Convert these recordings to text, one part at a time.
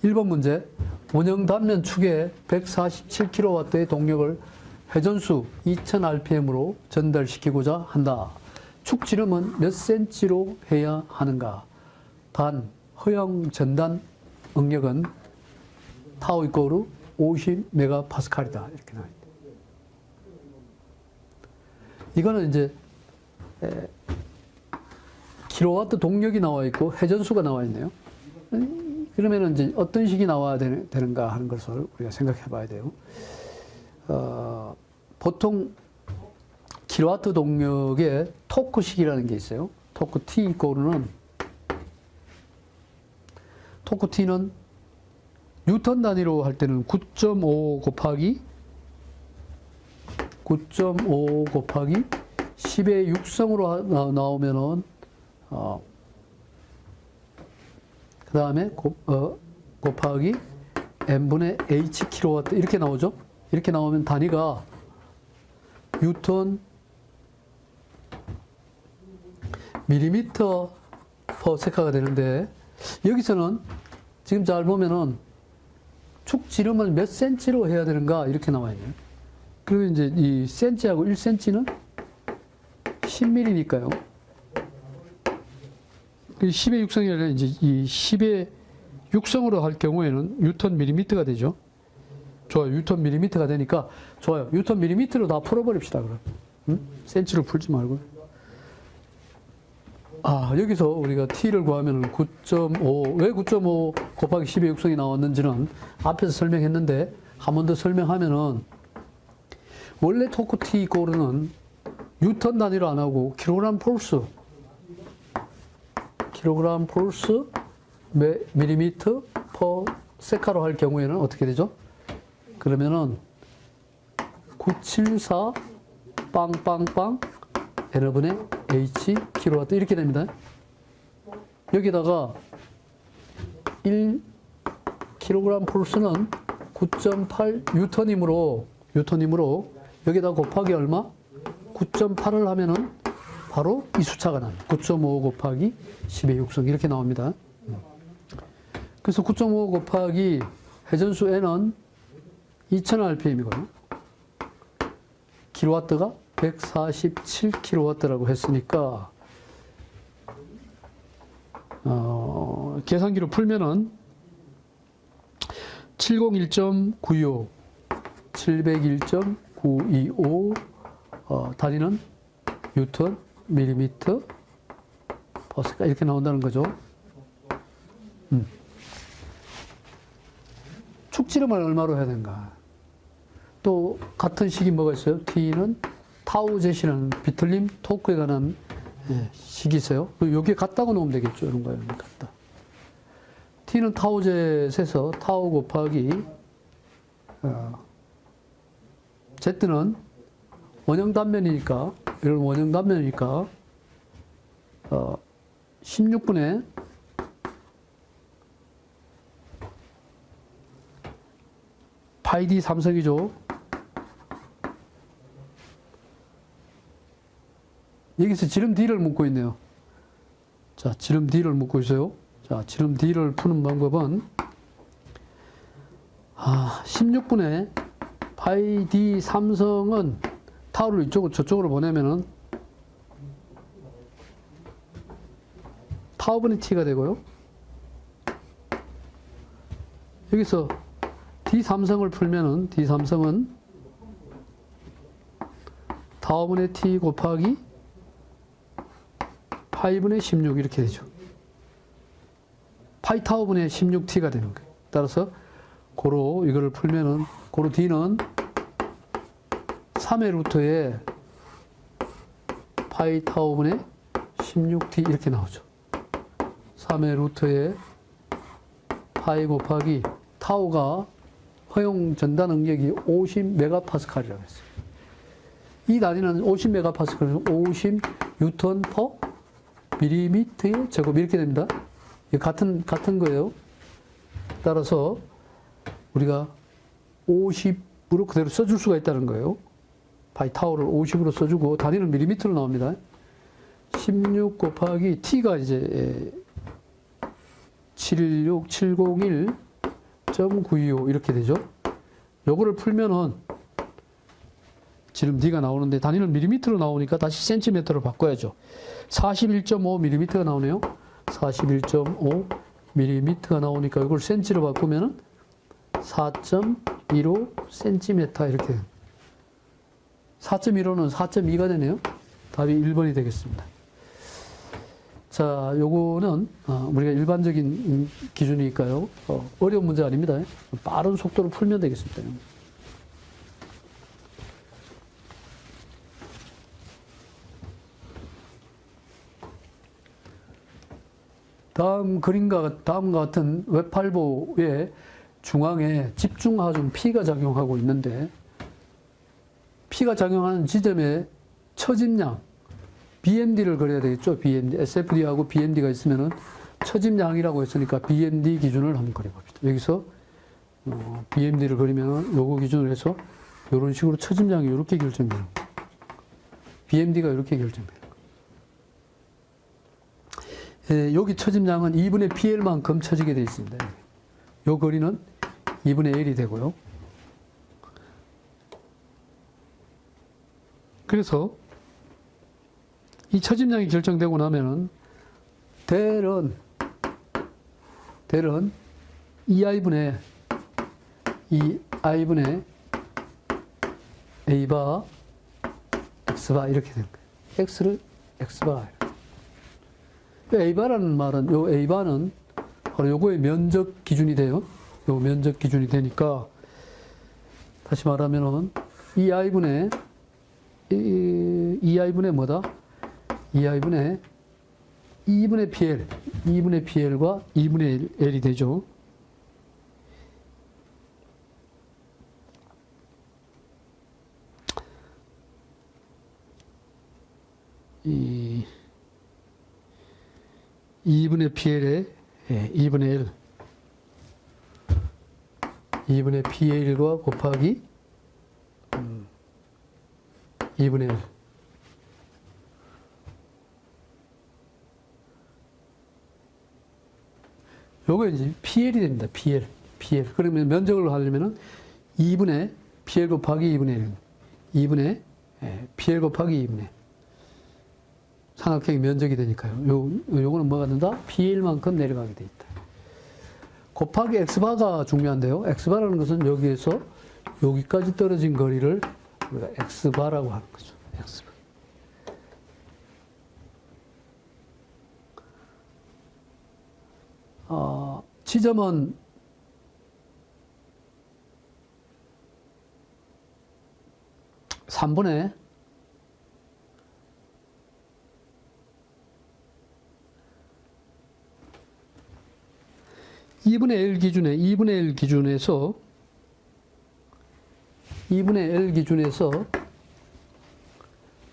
1번 문제. 원형 단면 축에 147kW의 동력을 회전수 2000rpm으로 전달시키고자 한다. 축 지름은 몇 cm로 해야 하는가? 단, 허용 전단 응력은 타우 이꼬르 50MPa이다. 이렇게 나와 있다. 이거는 이제 킬로와트 동력이 나와 있고 회전수가 나와 있네요. 그러면 이제 어떤 식이 나와야 되는가 하는 것을 우리가 생각해 봐야 돼요. 보통 킬로와트 동력의 토크식이라는 게 있어요. 토크 T 이꼬르는 토크 T는 뉴턴 단위로 할 때는 9.5 곱하기 10의 6성으로 나오면은 그 다음에 곱하기 n분의 h 킬로와트 이렇게 나오죠. 이렇게 나오면 단위가 뉴턴 밀리미터 퍼 세카가 되는데, 여기서는 지금 잘 보면은 축 지름을 몇 센치로 해야 되는가 이렇게 나와 있네요. 그리고 이제 이 센치하고 1cm는 10mm니까요. 10의 6성이 아니라 이제 이 10의 6성으로 할 경우에는 뉴턴 밀리미터가 되죠. 좋아요. 뉴턴 밀리미터가 되니까 좋아요. 뉴턴 밀리미터로 다 풀어버립시다. 그럼. 센치로 풀지 말고. 여기서 우리가 T를 구하면 9.5, 왜 9.5 곱하기 10의 6성이 나왔는지는 앞에서 설명했는데, 한 번 더 설명하면은, 원래 토크 T 이꼬르는 뉴턴 단위로 안 하고 킬로그램 폴스 밀리미터 퍼 세카로 할 경우에는 어떻게 되죠? 그러면은 974 빵빵빵 n분의 h 킬로와트 이렇게 됩니다. 여기다가 1 킬로그램 폴스는 9.8 뉴턴이므로 여기다 곱하기 얼마? 9.8을 하면은 바로 이 숫자가 납니다. 9.5 곱하기 10의 6성 이렇게 나옵니다. 그래서 9.5 곱하기 회전수 n은 2000rpm이고요. 킬로와트가 147kW라고 했으니까 계산기로 풀면은 701.925 701.925 단위는 뉴턴 밀리미터 퍼스가 이렇게 나온다는 거죠. 축지름을 얼마로 해야 되는가? 또 같은 식이 뭐가 있어요? T는 타우 제시라는 비틀림 토크에 관한 식이 있어요. 여기에 같다고 놓으면 되겠죠. 이런 거예요. 같다. T는 타우 젯에서 타우 곱하기 Z는 원형 단면이니까, 이런 원형 단면이니까 16분의 파이 D 삼성이죠. 여기서 지름 D를 묻고 있네요. 자, 지름 D를 묻고 있어요. 자, 지름 D를 푸는 방법은 16분의 파이 D 삼성은 타우를 저쪽으로 보내면은 타우분의 T가 되고요. 여기서 D 삼성을 풀면은 D 삼성은 타우분의 T 곱하기 파이분의 16 이렇게 되죠. 파이 타우분의 16T가 되는 거예요. 따라서 고로 이거를 풀면은 고로 D는 3의 루트에 파이 타우분의 16T 이렇게 나오죠. 3의 루트에 파이 곱하기 타우가 허용 전단 응력이 50MPa이라고 했어요. 이 단위는 50MPa는 50 뉴턴 퍼 밀리미터의 제곱 이렇게 됩니다. 같은 거예요. 따라서 우리가 50으로 그대로 써줄 수가 있다는 거예요. 파이 타우를 50으로 써주고 단위는 밀리미터로 나옵니다. 16 곱하기 T가 이제 716, 701 0.925 이렇게 되죠. 요거를 풀면은 지름 D가 나오는데 단위는 밀리미터로 나오니까 다시 센티미터로 바꿔야죠. 41.5mm가 나오네요. 41.5mm가 나오니까 이걸 센치로 바꾸면은 4.15cm 이렇게 됩니다. 4.15는 4.2가 되네요. 답이 1번이 되겠습니다. 자, 요거는 우리가 일반적인 기준이니까요. 어려운 문제 아닙니다. 빠른 속도로 풀면 되겠습니다. 다음과 같은 웹팔보의 중앙에 집중하중 P가 작용하고 있는데 P가 작용하는 지점에 처짐량 BMD를 그려야 되겠죠. BMD. SFD하고 BMD가 있으면은 처짐량이라고 했으니까 BMD 기준을 한번 그려봅시다. 여기서 BMD를 그리면 요거 기준으로 해서 이런 식으로 처짐량이 이렇게 결정되는 거예요. BMD가 이렇게 결정돼요. 여기 처짐량은 2분의 PL만큼 처지게 되어 있습니다. 요 거리는 2분의 L이 되고요. 그래서 이 처짐량이 결정되고 나면은 델은 EI분의 A바 X바 이렇게 되는 거예요. X를 X바. A바라는 말은 요 A바는 바로 요거의 면적 기준이 돼요. 요 면적 기준이 되니까 다시 말하면은 EI분의 뭐다? EI분의 2분의 PL, 2분의 PL과 2분의 L이 되죠. 이 2분의 PL에 2분의 L, 2분의 PL과 곱하기 2분의 L. 요거 이제 PL이 됩니다. PL. 그러면 면적을 하려면은 2분의 PL 곱하기 2분의 1. 2분의 PL 곱하기 2분의 삼각형의 면적이 되니까요. 요거는 뭐가 된다? PL만큼 내려가게 돼 있다. 곱하기 X바가 중요한데요. X바라는 것은 여기에서 여기까지 떨어진 거리를 우리가 X바라고 하는 거죠. X바. 지점은 3분의 2분의 L 기준에 2분의 L 기준에서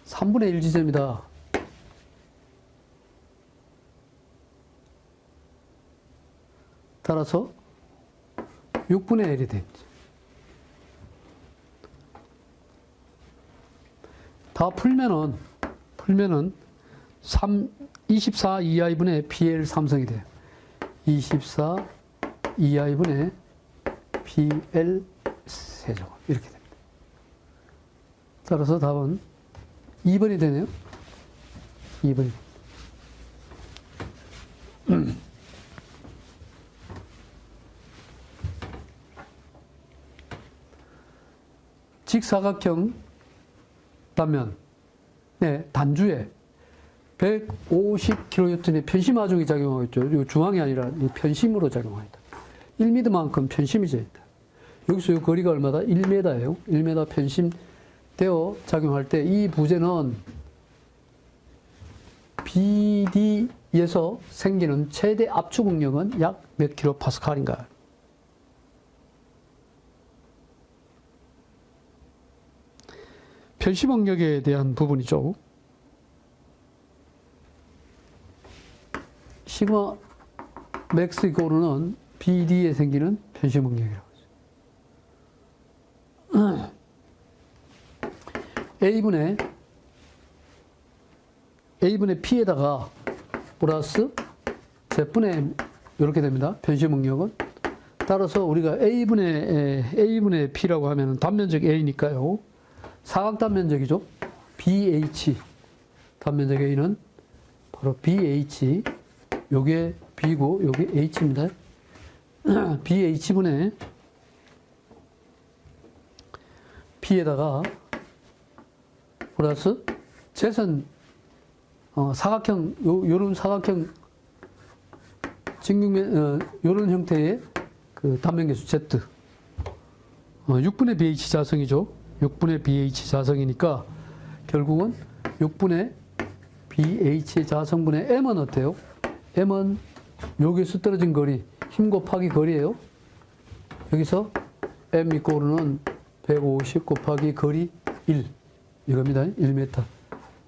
3분의 1 지점이다. 따라서 6분의 L이 됩니다. 다 풀면은 24 2i분의 PL 3성이 돼요. 24 2i분의 PL 세제곱 이렇게 됩니다. 따라서 답은 2번이 되네요. 2번이. 직사각형 단면, 단주에 150kN의 편심하중이 작용하고 있죠. 이 중앙이 아니라 편심으로 작용합니다. 1m만큼 편심이 되어 여기서 이 거리가 얼마다? 1m예요. 1m 편심되어 작용할 때 이 부재는 BD에서 생기는 최대 압축 응력은 약 몇 kPa인가? 편심 응력에 대한 부분이죠. 시그마 맥스 이코르는 BD에 생기는 편심 응력이라고 하죠. A분의 P에다가 플러스 Z분의 이렇게 됩니다. 편심 응력은 따라서 우리가 A분의 P라고 하면 단면적 A니까요. 사각 단면적이죠. BH. 단면적 A는 바로 BH. 요게 B고 요게 H입니다. BH분의 P에다가 플러스 재선 사각형 요런 사각형 직육면 요런 형태의 그 단면계수 Z 6분의 BH 자성이죠. 6분의 BH 자성이니까 결국은 6분의 BH 자성분의 M은 어때요? M은 여기서 떨어진 거리 힘 곱하기 거리예요. 여기서 M 이꼬르는 150 곱하기 거리 1 이겁니다. 1m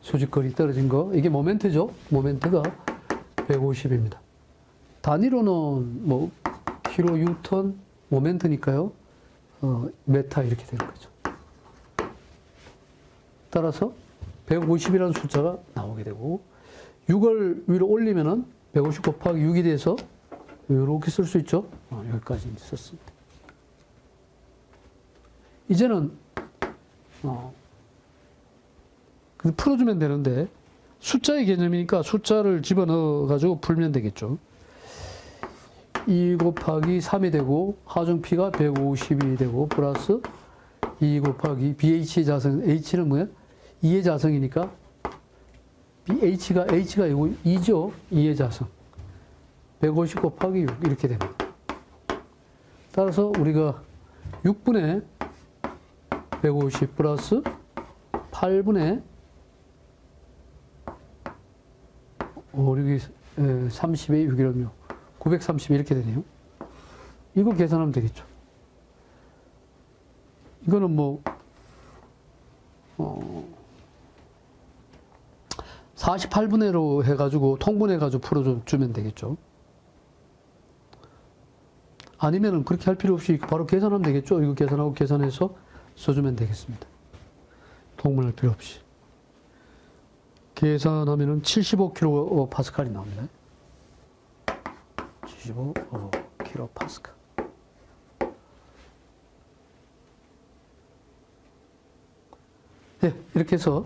수직거리 떨어진 거 이게 모멘트죠. 모멘트가 150입니다. 단위로는 뭐 킬로 뉴턴 모멘트니까요. 메타 이렇게 되는 거죠. 따라서 150이라는 숫자가 나오게 되고 6을 위로 올리면은 150 곱하기 6이 돼서 이렇게 쓸 수 있죠. 여기까지 썼습니다. 이제는 풀어주면 되는데 숫자의 개념이니까 숫자를 집어넣어 가지고 풀면 되겠죠. 2 곱하기 3이 되고 하중 P가 150이 되고 플러스 2 곱하기 BH 자성 H는 뭐야? 2의 자성이니까 H가 이거 2죠. 2의 자성 150 곱하기 6 이렇게 됩니다. 따라서 우리가 6분의 150 플러스 8분의 6이 30에 6이라면 930 이렇게 되네요. 이거 계산하면 되겠죠. 이거는 뭐 48분의로 해가지고 통분해가지고 풀어주면 되겠죠. 아니면은 그렇게 할 필요 없이 바로 계산하면 되겠죠. 이거 계산하고 계산해서 써주면 되겠습니다. 통분할 필요 없이. 계산하면은 75kPa이 나옵니다. 75kPa. 네, 이렇게 해서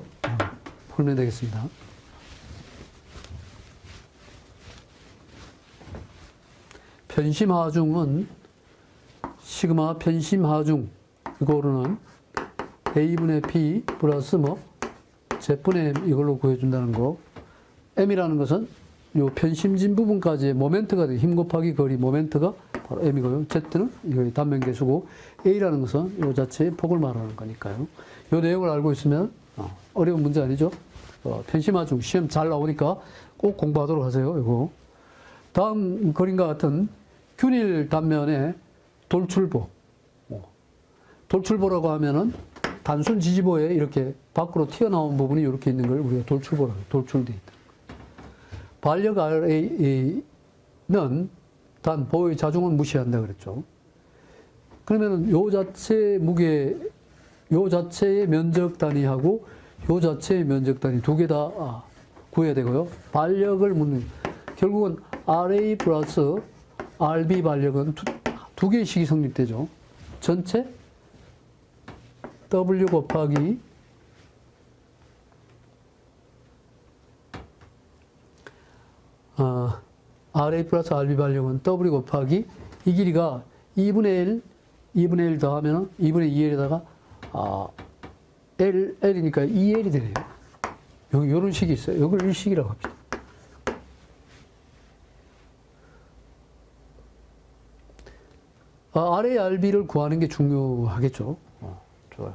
풀면 되겠습니다. 편심하중은 시그마 편심하중 이거로는 A분의 P 플러스 뭐 Z분의 M 이걸로 구해준다는 거. M이라는 것은 요 편심진 부분까지의 모멘트가 돼. 힘 곱하기 거리 모멘트가 바로 M이고요. Z는 이거 단면계수고 A라는 것은 요 자체의 폭을 말하는 거니까요. 요 내용을 알고 있으면 어려운 문제 아니죠. 편심하중 시험 잘 나오니까 꼭 공부하도록 하세요. 이거. 다음 그림과 같은 균일 단면의 돌출보. 돌출보라고 하면은 단순 지지보에 이렇게 밖으로 튀어나온 부분이 이렇게 있는 걸 우리가 돌출보라고 해요. 돌출되어 있다. 반력 RA는 단 보호의 자중은 무시한다 그랬죠. 그러면은 요 자체 무게, 요 자체의 면적 단위하고 요 자체의 면적 단위 두 개 다 구해야 되고요. 반력을 묻는 결국은 RA 플러스 RB 반력은 두 개의 식이 성립되죠. 전체 W 곱하기 RA 플러스 RB 반력은 W 곱하기 이 길이가 2분의 1 더하면 2분의 2L에다가 L이니까 2L이 되네요. 요런 식이 있어요. 이걸 1식이라고 합니다. RA, RB를 구하는 게 중요하겠죠. 좋아요.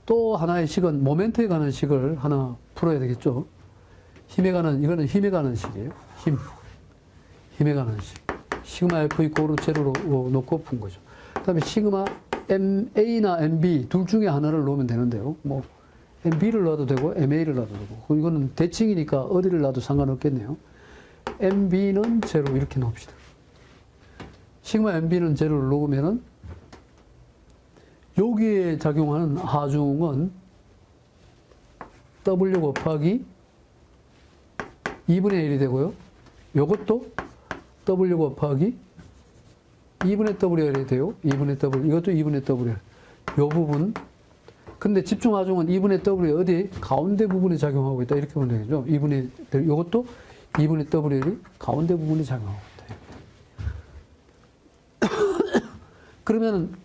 또 하나의 식은 모멘트에 관한 식을 하나 풀어야 되겠죠. 이거는 힘에 관한 식이에요. 힘에 관한 식. 시그마 F 이꼬르 제로로 놓고 푼 거죠. 그 다음에 시그마 MA나 MB 둘 중에 하나를 놓으면 되는데요. 뭐, MB를 놔도 되고, MA를 놔도 되고. 이거는 대칭이니까 어디를 놔도 상관없겠네요. MB는 제로 이렇게 놓읍시다. 시그마 MB는 제로를 놓으면은 여기에 작용하는 하중은 W 곱하기 2분의 1이 되고요. 요것도 W 곱하기 2분의 WL이 돼요. 2분의 W. 이것도 2분의 WL. 요 부분. 근데 집중하중은 2분의 W 어디? 가운데 부분에 작용하고 있다. 이렇게 보면 되겠죠. 2분의, 요것도 2분의 WL이 가운데 부분에 작용하고 있다. 그러면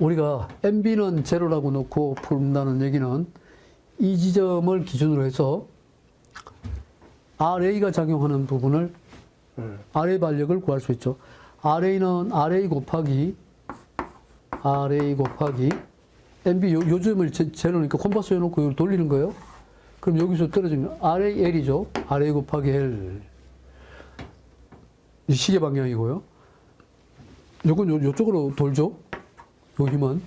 우리가 MB는 제로라고 놓고 푼다는 얘기는 이 지점을 기준으로 해서 RA가 작용하는 부분을 RA 반력을 구할 수 있죠. RA는 RA 곱하기 MB 요 점을 제로니까 콤파스 해놓고 이걸 돌리는 거예요. 그럼 여기서 떨어지면 RAL이죠. RA 곱하기 L. 이 시계 방향이고요. 요건 요쪽으로 돌죠. 요 힘은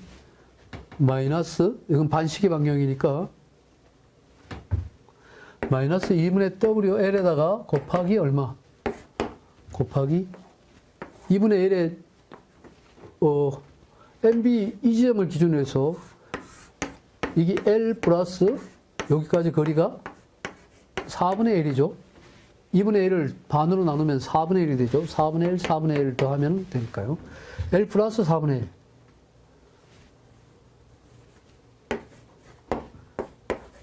마이너스, 이건 반시계 방향이니까 마이너스 2분의 WL에다가 곱하기 얼마? 곱하기 2분의 1에 MB 이 지점을 기준으로 해서 이게 L 플러스 여기까지 거리가 4분의 1이죠. 2분의 1을 반으로 나누면 4분의 1이 되죠. 4분의 1, 4분의 1 더하면 되니까요. L 플러스 4분의 1.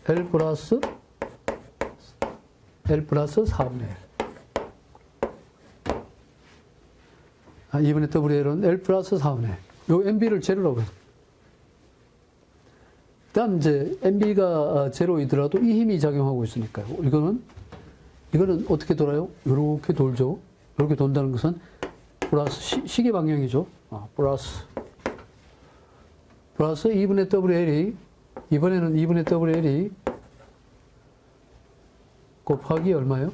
L 플러스 4분의 1. 2분의 WL은 L 플러스 4분의 1. 요 MB를 제로라고 해요. 일단 이제 MB가 제로이더라도 이 힘이 작용하고 있으니까요. 이거는 어떻게 돌아요? 이렇게 돌죠. 이렇게 돈다는 것은 플러스 시계 방향이죠. 플러스 2분의 WL이 이번에는 2분의 WL이 곱하기 얼마예요?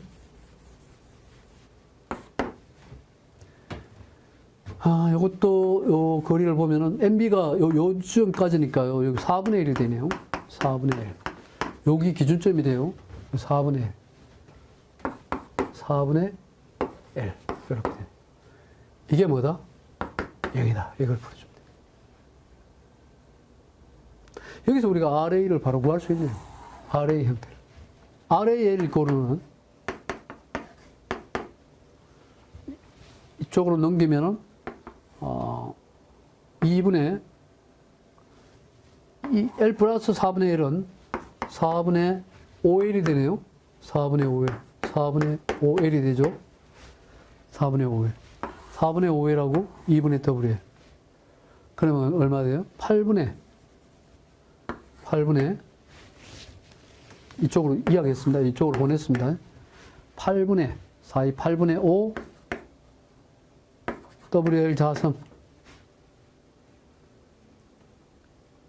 요것도 요 거리를 보면은 MB가 요쯤까지니까요. 여기 4분의 1이 되네요. 4분의 1. 여기 기준점이 돼요. 4분의 1. 4분의 L. 이렇게 돼요. 이게 뭐다? 여기다. 이걸 풀어주면 돼요. 여기서 우리가 RA를 바로 구할 수 있네요. RA 형태를. RAL 고르는 이쪽으로 넘기면은 2분의 이 L 플러스 4분의 1은 4분의 5L이 되네요. 4분의 5L. 4분의 5L이 되죠. 4분의 5L. 4분의 5L하고 2분의 WL. 그러면 얼마 돼요? 8분의 이쪽으로 이야기했습니다. 이쪽으로 보냈습니다. 8분의 5 WL 자성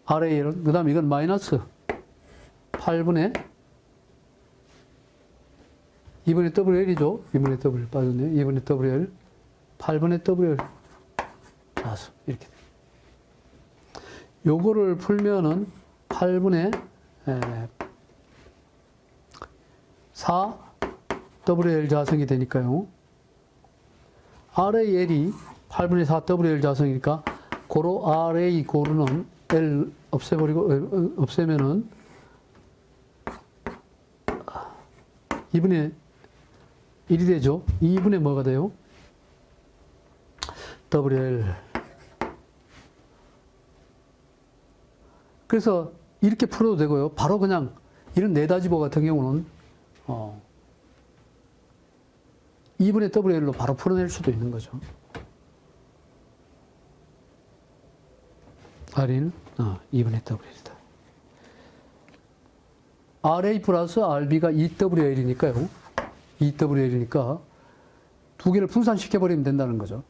RAL은 그 다음에 이건 마이너스 8분의 2분의 WL이죠. 2분의 WL 빠졌네요. 2분의 WL 8분의 WL 자성 이렇게 요거를 풀면은 8분의 4 WL 자성이 되니까요. RAL이 8분의 4 WL 자성이니까 고로 RA 고르는 L 없애면은 2분의 1이 되죠. 2분의 뭐가 돼요? WL. 그래서 이렇게 풀어도 되고요. 바로 그냥 이런 네다지보 같은 경우는 2분의 WL로 바로 풀어낼 수도 있는 거죠. R는 2분의 WL이다. RA 플러스 RB가 2WL이니까요. 2WL이니까 두 개를 분산시켜버리면 된다는 거죠.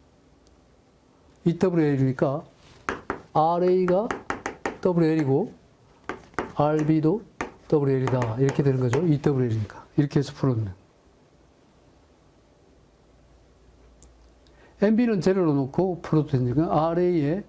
2WL이니까 RA가 WL이고 RB도 WL이다. 이렇게 되는 거죠. 2WL이니까. 이렇게 해서 풀어주면. MB는 제로로 놓고 풀어도 되니까 RA에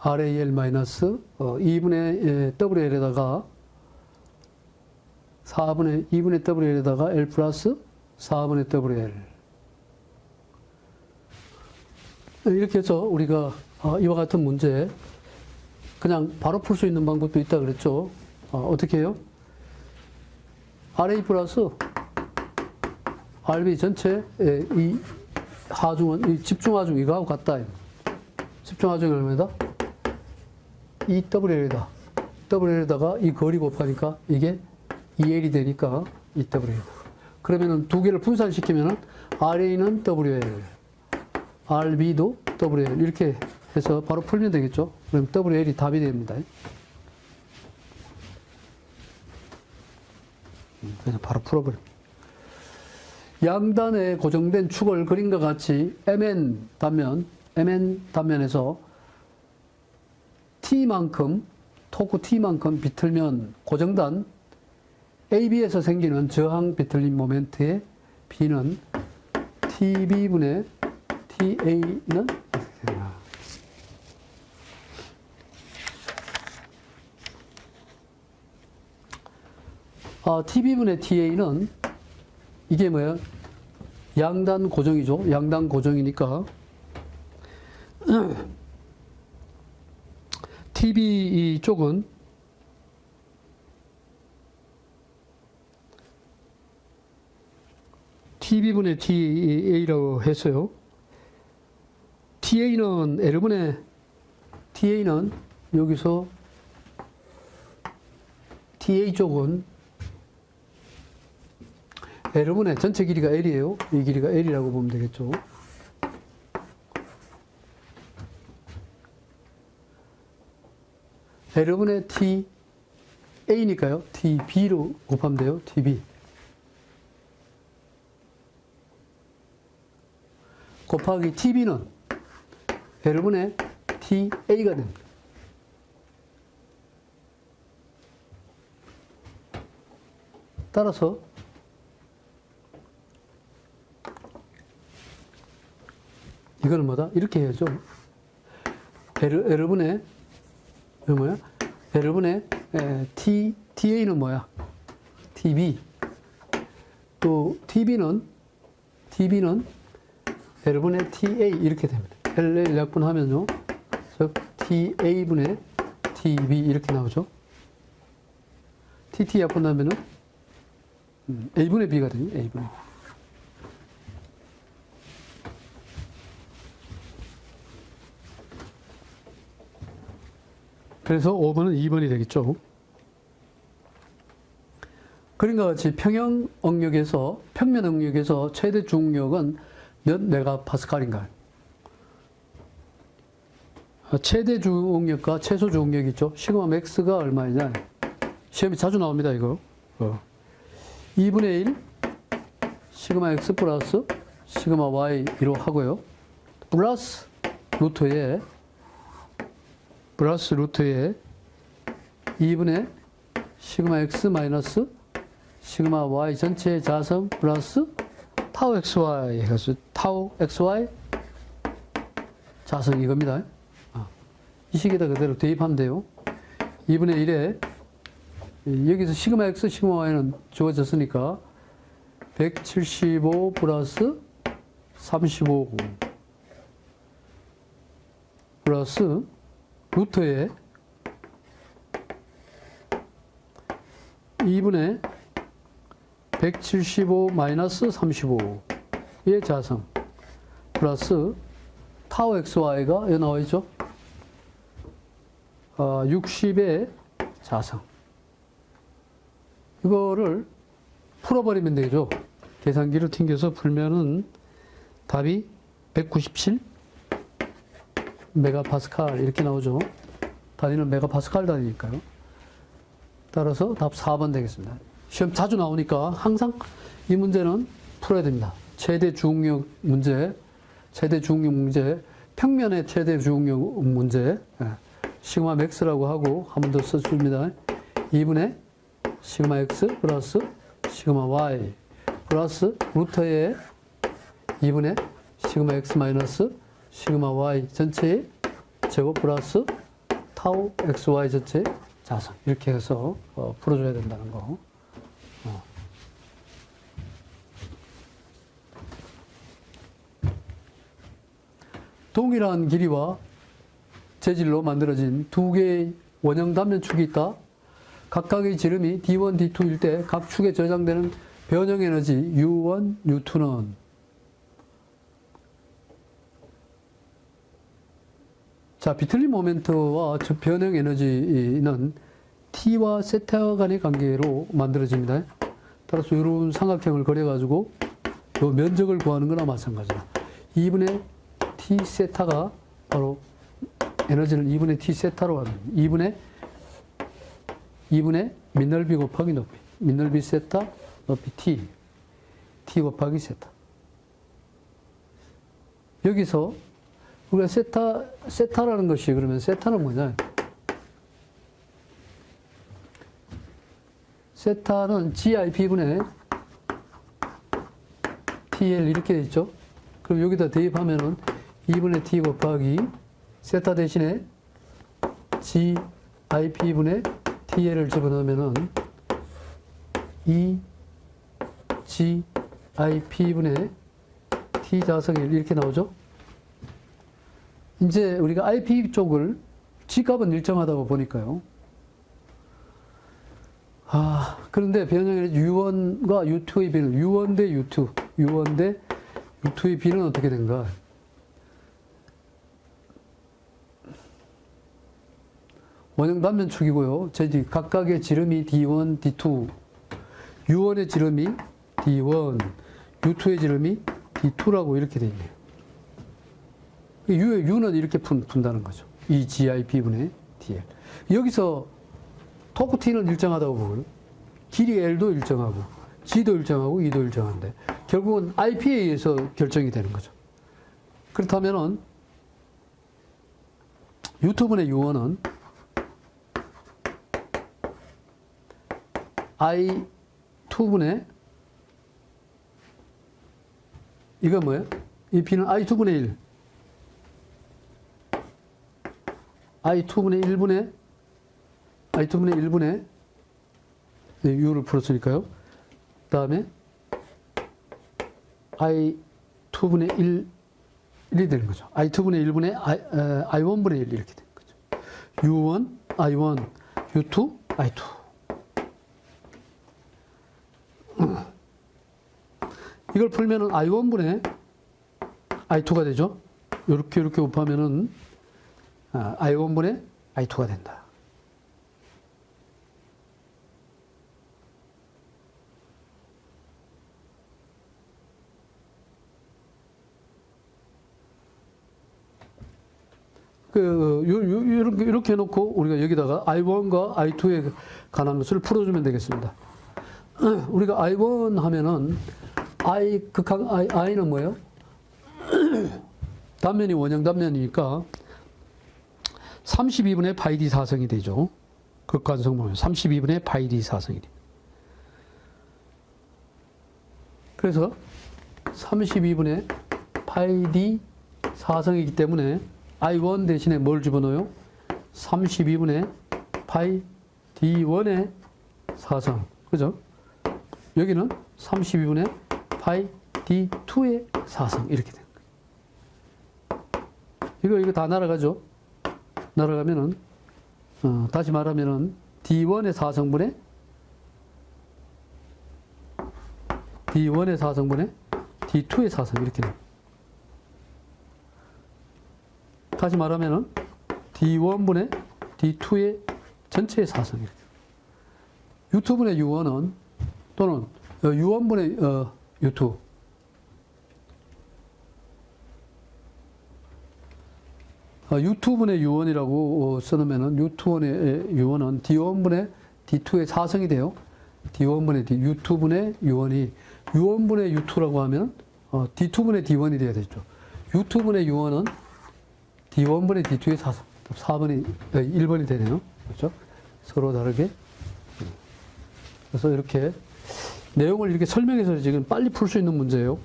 RAL 마이너스 2분의 WL에다가 2분의 WL에다가 L 플러스 4분의 WL 이렇게 해서 우리가 이와 같은 문제 그냥 바로 풀 수 있는 방법도 있다 그랬죠. 어떻게 해요? RA 플러스 RB 전체 이 하중은 이 집중하중 이거하고 같다. 집중하중이 얼마다? EWL이다. WL에다가 이 거리 곱하니까 이게 EL이 되니까 EWL이다. 그러면은 두 개를 분산시키면은 RA는 WL, RB도 WL 이렇게 해서 바로 풀면 되겠죠. 그럼 WL이 답이 됩니다. 그냥 바로 풀어버립니다. 양단에 고정된 축을 그림과 같이 MN 단면에서 토크 T만큼 비틀면 고정단 AB에서 생기는 저항 비틀림 모멘트의 B는 TB분의 TA는 어떻게 되나? TB분의 TA는 이게 뭐예요? 양단 고정이죠. 양단 고정이니까 TB 이쪽은 TB분의 TA라고 했어요. TA는 여기서 TA 쪽은 L분의 전체 길이가 L이에요. 이 길이가 L이라고 보면 되겠죠. L분의 TA니까요. TB로 곱하면 돼요. TB. 곱하기 TB는 L분의 TA가 됩니다. 따라서 이거는 뭐다? 이렇게 해야죠. L분의 뭐야? L분의 TA는 뭐야? TB. 또 TB는 L분의 TA 이렇게 됩니다. L을 약분하면요. 즉 TA분의 TB 이렇게 나오죠. TT 약분하면은 A분의 B가 되요. A분의 B. 그래서 5번은 2번이 되겠죠. 그림과 같이 평면 응력에서 최대 중력은 몇 메가파스칼인가? 최대 중력과 최소 중력 있죠. 시그마 맥스가 얼마이냐? 시험이 자주 나옵니다, 이거. 2분의 1 시그마 x 플러스 시그마 y로 하고요. 플러스 루트에 2분의 시그마 x 마이너스 시그마 y 전체의 자성 플러스 타우 xy 해가지고 타우 xy 자성 이겁니다. 이 식에다 그대로 대입하면 돼요. 2분의 1에 여기서 시그마 x 시그마 y는 주어졌으니까 175 플러스 35 플러스 루트에 2분의 175 마이너스 35의 자성 플러스 타우 xy가 여기 나와 있죠. 60의 자성. 이거를 풀어버리면 되죠. 계산기를 튕겨서 풀면은 답이 197 메가파스칼 이렇게 나오죠. 단위는 메가파스칼 단위니까요. 따라서 답 4번 되겠습니다. 시험 자주 나오니까 항상 이 문제는 풀어야 됩니다. 최대 중력 문제, 평면의 최대 중력 문제, 시그마 맥스라고 하고 한 번 더 써줍니다. 2분의 시그마 x 플러스 시그마 y 플러스 루트에 2분의 시그마 x 마이너스 시그마 y 전체의 제곱 플러스 타우 xy 전체 자성 이렇게 해서 풀어줘야 된다는 거. 동일한 길이와 재질로 만들어진 두 개의 원형 단면축이 있다. 각각의 지름이 D1, D2일 때 각 축에 저장되는 변형 에너지 U1, U2는 자, 비틀림 모멘트와 변형 에너지는 T와 세타 간의 관계로 만들어집니다. 따라서 이런 삼각형을 그려가지고 이 면적을 구하는 거나 마찬가지다. 2분의 T 세타가 바로 에너지를 2분의 T 세타로 하는 2분의 민넓이 곱하기 높이. 민넓이 세타, 높이 T. T 곱하기 세타. 여기서 우리가 세타라는 것이 그러면 세타는 뭐냐? 세타는 GIP분의 TL 이렇게 돼 있죠? 그럼 여기다 대입하면은 2분의 T 곱하기 세타 대신에 GIP분의 TL을 집어넣으면은 GIP분의 T 자성이 이렇게 나오죠? 이제 우리가 IP 쪽을 G값은 일정하다고 보니까요. 그런데 변형의 U1과 U2의 비는 U1 대 U2, U1 대 U2의 비는 어떻게 된가? 원형 단면축이고요. 각각의 지름이 D1, D2, U1의 지름이 D1, U2의 지름이 D2라고 이렇게 되어 있네요. U는 이렇게 푼다는 거죠. 이 GIP분의 TL. 여기서 토크 T는 일정하다고 보고요. 길이 L도 일정하고, G도 일정하고, E도 일정한데, 결국은 IP에 의해서 결정이 되는 거죠. 그렇다면은, U2분의 U1은 I2분의, 이건 뭐예요? 이 B는 I2분의 1. I2분의 1분의 U를 풀었으니까요. 그 다음에 I2분의 1이 되는 거죠. I2분의 1분의 I1분의 1 이렇게 되는 거죠. U1, I1, U2, I2. 이걸 풀면은 I1분의 I2가 되죠. 이렇게 곱하면은 I1분의 I2가 된다. 이렇게 해놓고 우리가 여기다가 I1과 I2에 관한 것을 풀어주면 되겠습니다. 우리가 I1 하면은 I는 뭐예요? 단면이 원형 단면이니까 32분의 파이 D 사성이 되죠. 극관성 보면 32분의 파이 D 사성이 돼요. 그래서 32분의 파이 D 사성이기 때문에 I1 대신에 뭘 집어넣어요? 32분의 파이 D1의 사성. 그죠? 여기는 32분의 파이 D2의 사성. 이렇게 되는 거예요. 이거 다 날아가죠? 날아가면은, 다시 말하면은 D1의 사성분의 D2의 사성. 이렇게 돼요. 다시 말하면은 D1분의 D2의 전체의 사성. 이렇게. U2분의 U1은 또는 U1분의 U2. U2분의 U1이라고 써놓으면은 U2분의 U1은 D1분의 D2의 사성이 돼요. D1분의 U2분의 U1이 U1분의 U2라고 하면 D2분의 D1이 돼야 되죠. U2분의 U1은 D1분의 D2의 사성. 1번이 되네요. 그렇죠? 서로 다르게. 그래서 이렇게 내용을 이렇게 설명해서 지금 빨리 풀 수 있는 문제예요.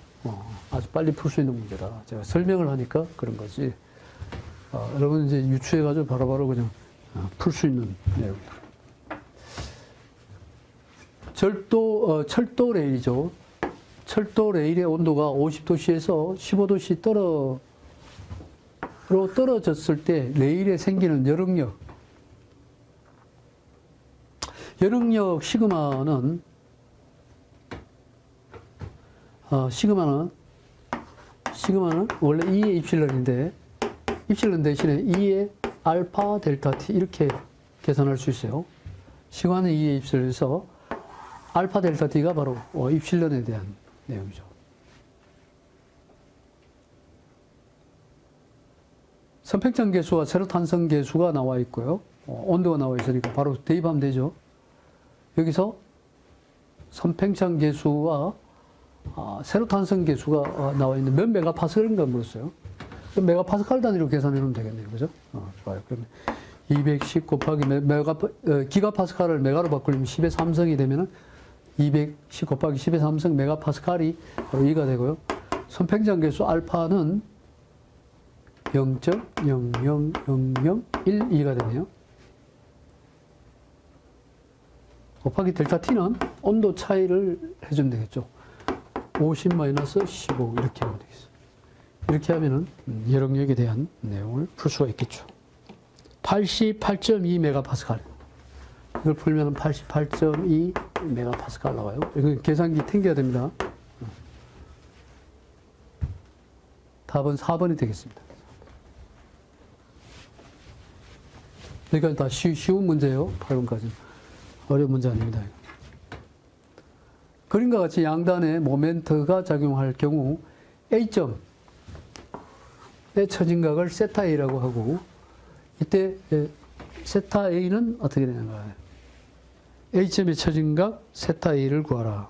아주 빨리 풀 수 있는 문제다. 제가 설명을 하니까 그런 거지. 여러분 이제 유추해가지고 바로바로 그냥 풀 수 있는 내용입니다. 철도 레일이죠. 철도 레일의 온도가 50도씨에서 15도씨 떨어졌을 때 레일에 생기는 여력력. 여력력 시그마는 원래 2의 입실론인데 입실론 대신에 2의 알파 델타 t 이렇게 계산할 수 있어요. 시간은 2의 입실에서 알파 델타 t가 바로 입실론에 대한 내용이죠. 선팽창 계수와 세로 탄성 계수가 나와 있고요. 온도가 나와 있으니까 바로 대입하면 되죠. 여기서 선팽창 계수와 세로 탄성 계수가 나와 있는 몇 메가파스칼인가 물었어요. 메가파스칼 단위로 계산해 놓으면 되겠네요. 그죠? 좋아요. 그러면 210 곱하기 기가파스칼을 메가로 바꾸려면 10의 3성이 되면은 210 곱하기 10의 3성 메가파스칼이 바로 2가 되고요. 선팽창 계수 알파는 0.00012가 되네요. 곱하기 델타 t는 온도 차이를 해주면 되겠죠. 50-15 이렇게 하면 되겠어요. 이렇게 하면은 여력력에 대한 내용을 풀 수가 있겠죠. 88.2 메가파스칼. 이걸 풀면 88.2 메가파스칼 나와요. 이거 계산기 탱겨야 됩니다. 답은 4번이 되겠습니다. 여기까지 다 쉬운 문제예요. 8번까지. 어려운 문제 아닙니다. 그림과 같이 양단에 모멘트가 작용할 경우 A점의 처진각을 세타 A라고 하고 이때 세타 A는 어떻게 되는가요? A점의 처진각 세타 A를 구하라.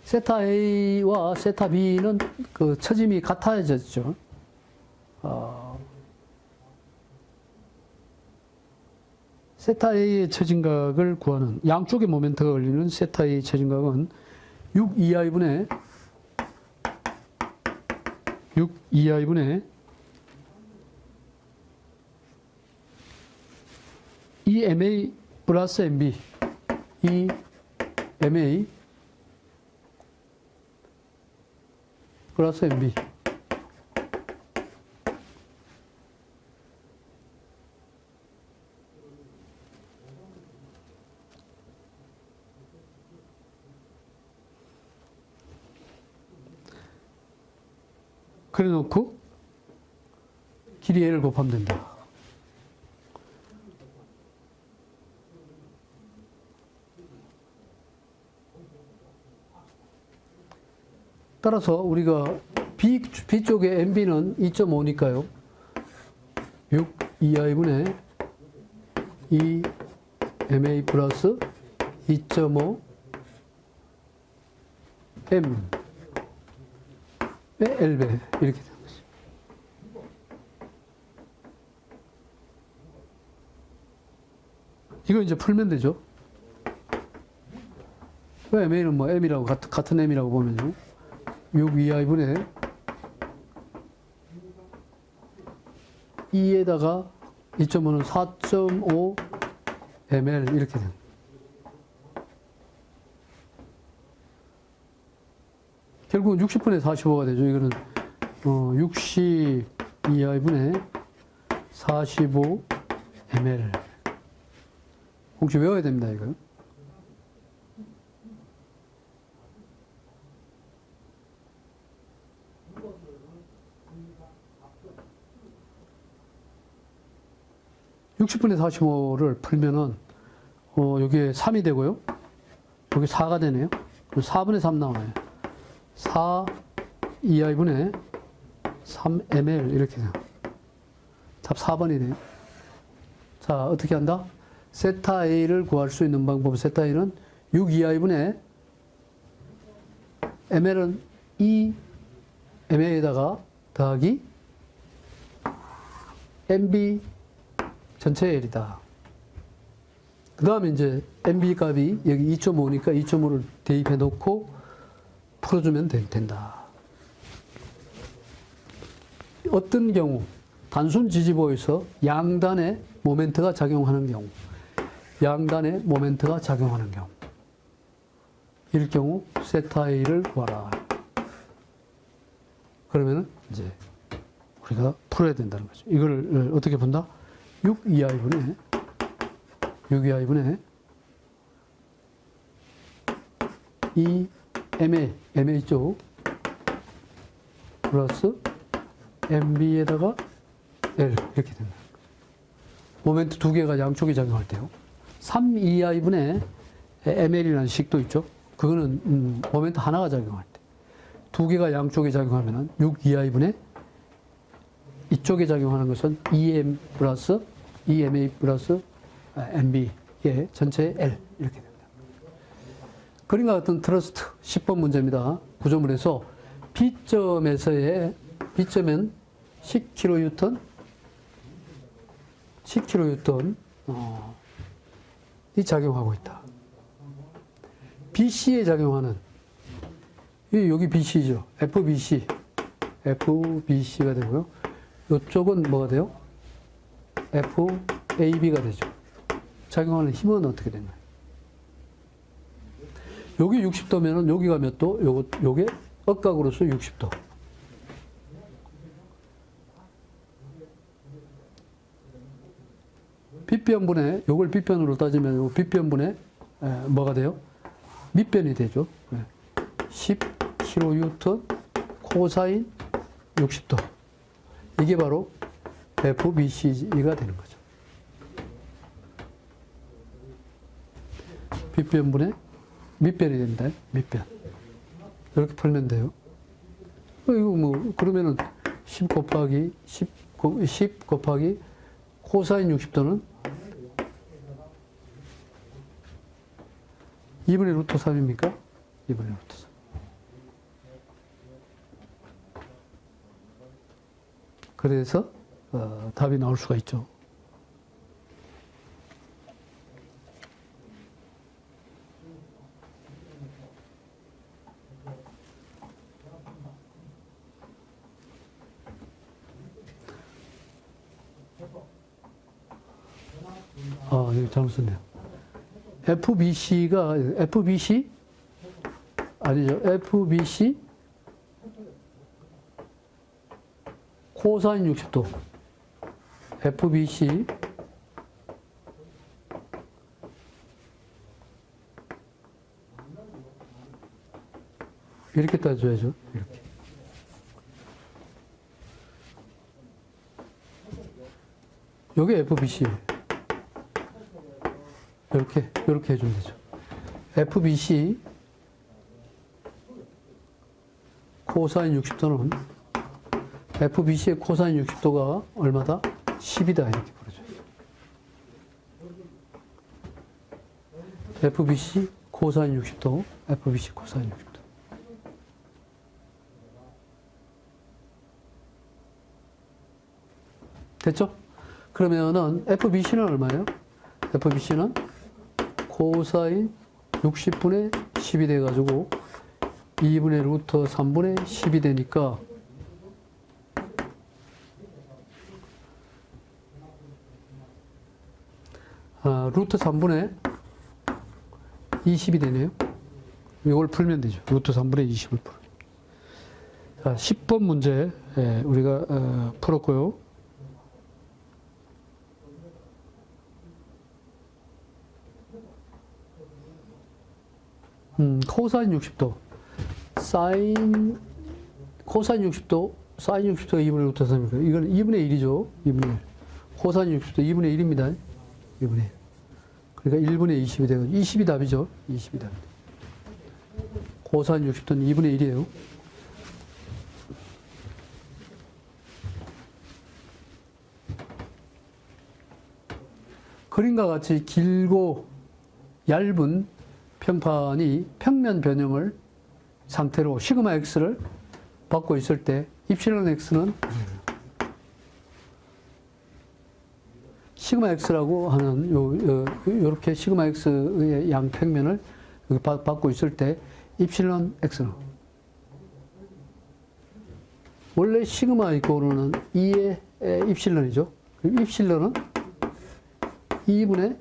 세타 A와 세타 B는 그 처짐이 같아졌죠. 세타 A의 처진각을 구하는 양쪽의 모멘트가 걸리는 세타 A의 처진각은 6 2i분의 2ma 플러스 mb 2ma 플러스 mb 그래 놓고 길이 L을 곱하면 된다. 따라서 우리가 B쪽의 MB는 2.5니까요. 6 2i분의 2ma 플러스 2.5 m L배 이렇게 되는 거죠. 이거 이제 풀면 되죠. MA는 뭐 M이라고 같은 M이라고 보면요. 6 2i분의 2에다가 2.5는 4.5 ml 이렇게 됩니다. 결국은 60분의 45가 되죠. 이거는 62i분의 45 ml. 혹시 외워야 됩니다, 이거. (60분의 45를) 풀면은 여기에 3이 되고요. 여기 4가 되네요. 그럼 4분의 3 나오네요. 4 2i분의 3ml 이렇게 돼요. 답 4번이네요. 자, 어떻게 한다? 세타 A를 구할 수 있는 방법, 세타 A는 6 2i분의 ml은 2ma에다가 더하기 mb 전체 L이다. 그 다음에 이제 mb 값이 여기 2.5니까 2.5를 대입해 놓고 풀어주면 된다. 어떤 경우 단순 지지부에서 양단에 모멘트가 작용하는 경우, 양단에 모멘트가 작용하는 경우, 이럴 경우 세타 A를 구하라. 그러면은 이제 우리가 풀어야 된다는 거죠. 이걸 어떻게 본다? 6EI분의 2 MA 쪽 플러스 MB에다가 L 이렇게 된다. 모멘트 두 개가 양쪽에 작용할 때요. 3EI분의 ML이라는 식도 있죠. 그거는 모멘트 하나가 작용할 때. 두 개가 양쪽에 작용하면은 6EI분의 이쪽에 작용하는 것은 EM 플러스 EMA 플러스 MB의 전체 L 이렇게 됩니다. 그림과 같은 트러스트 10번 문제입니다. 구조물에서 B점에서의 B점은 10kN 이 작용하고 있다. BC에 작용하는 여기 BC죠. FBC가 되고요. 이쪽은 뭐가 돼요? FAB가 되죠. 작용하는 힘은 어떻게 되나요? 여기 60도면은 여기가 몇 도? 요게 억각으로서 60도. 빗변분의 요걸 빗변으로 따지면 요 빗변분의 뭐가 돼요? 밑변이 되죠. 10kN 코사인 60도. 이게 바로 FBC가 되는 거죠. 빗변분의 밑변이 된다. 밑변. 이렇게 풀면 돼요. 이거 뭐 그러면은 10 곱하기 코사인 60도는 2분의 루트 3입니까? 2분의 루트 3. 그래서 답이 나올 수가 있죠. 여기 잘못 썼네요. FBC 아니죠. FBC 코사인 60도. FBC 이렇게 따져야죠. 이렇게. 여기 FBC 이렇게 해주면 되죠. FBC 코사인 60도는 FBC의 코사인 60도가 얼마다? 10이다 이렇게 부르죠. FBC 코사인 60도, FBC 코사인 60도. 됐죠? 그러면은 FBC는 얼마예요? FBC는 코사인 60분의 10이 돼가지고 2분의 루트 3분의 10이 되니까 루트 3분의 20이 되네요. 이걸 풀면 되죠. 루트 3분의 20을 풀어요. 자, 10번 문제 우리가 풀었고요. 코사인 60도. 코사인 60도, 사인 60도가 2분의 루트 3입니다. 이건 2분의 1이죠. 2분의 1. 코사인 60도 2분의 1입니다. 2분의 1. 그러니까 1분의 20이 되고, 20이 답이죠. 20이 답입니다. 코사인 60도는 2분의 1이에요. 그림과 같이 길고 얇은 평판이 평면 변형을 상태로 시그마 x를 받고 있을 때 입실론 x는 시그마 x라고 하는 요렇게 시그마 x의 양 평면을 받고 있을 때 입실론 x는 원래 시그마 이코르는 2의 입실론이죠. 입실론은 2분의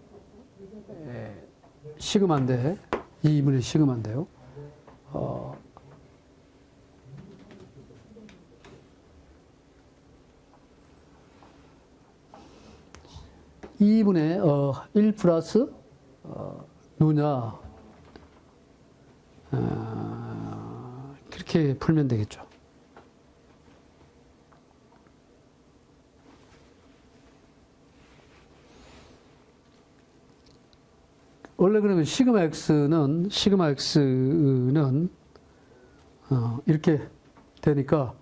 시그마인데 2분의 시그마인데요. 2분의 1 플러스 누냐 그렇게 풀면 되겠죠. 원래 그러면 시그마 x는 이렇게 되니까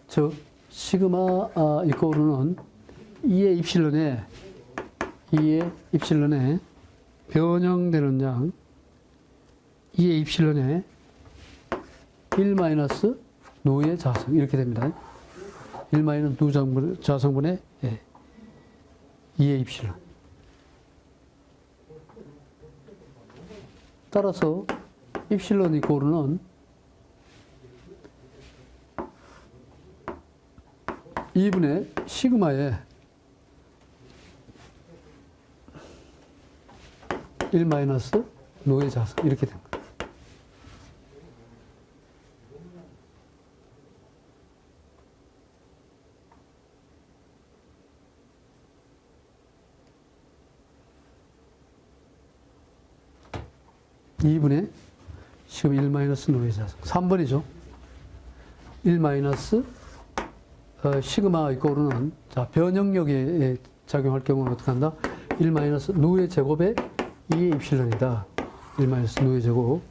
즉 시그마 이코르는 2의 입실론에 변형되는 양 2의 입실론에 1 마이너스 누의 자성 이렇게 됩니다. 1 마이너스 누 자성분의 2의 입실론. 따라서 입실론 이코르는 2분의 시그마에 1 마이너스 노의 자성 이렇게 된 거예요. (2분의) 지금 1 마이너스 노의 자성 3번이죠. 1 마이너스 시그마 이코르는 자 변형력에 작용할 경우는 어떻게 한다? 1 마이너스 누의 제곱에 2의 입실론이다. 1 마이너스 누의 제곱.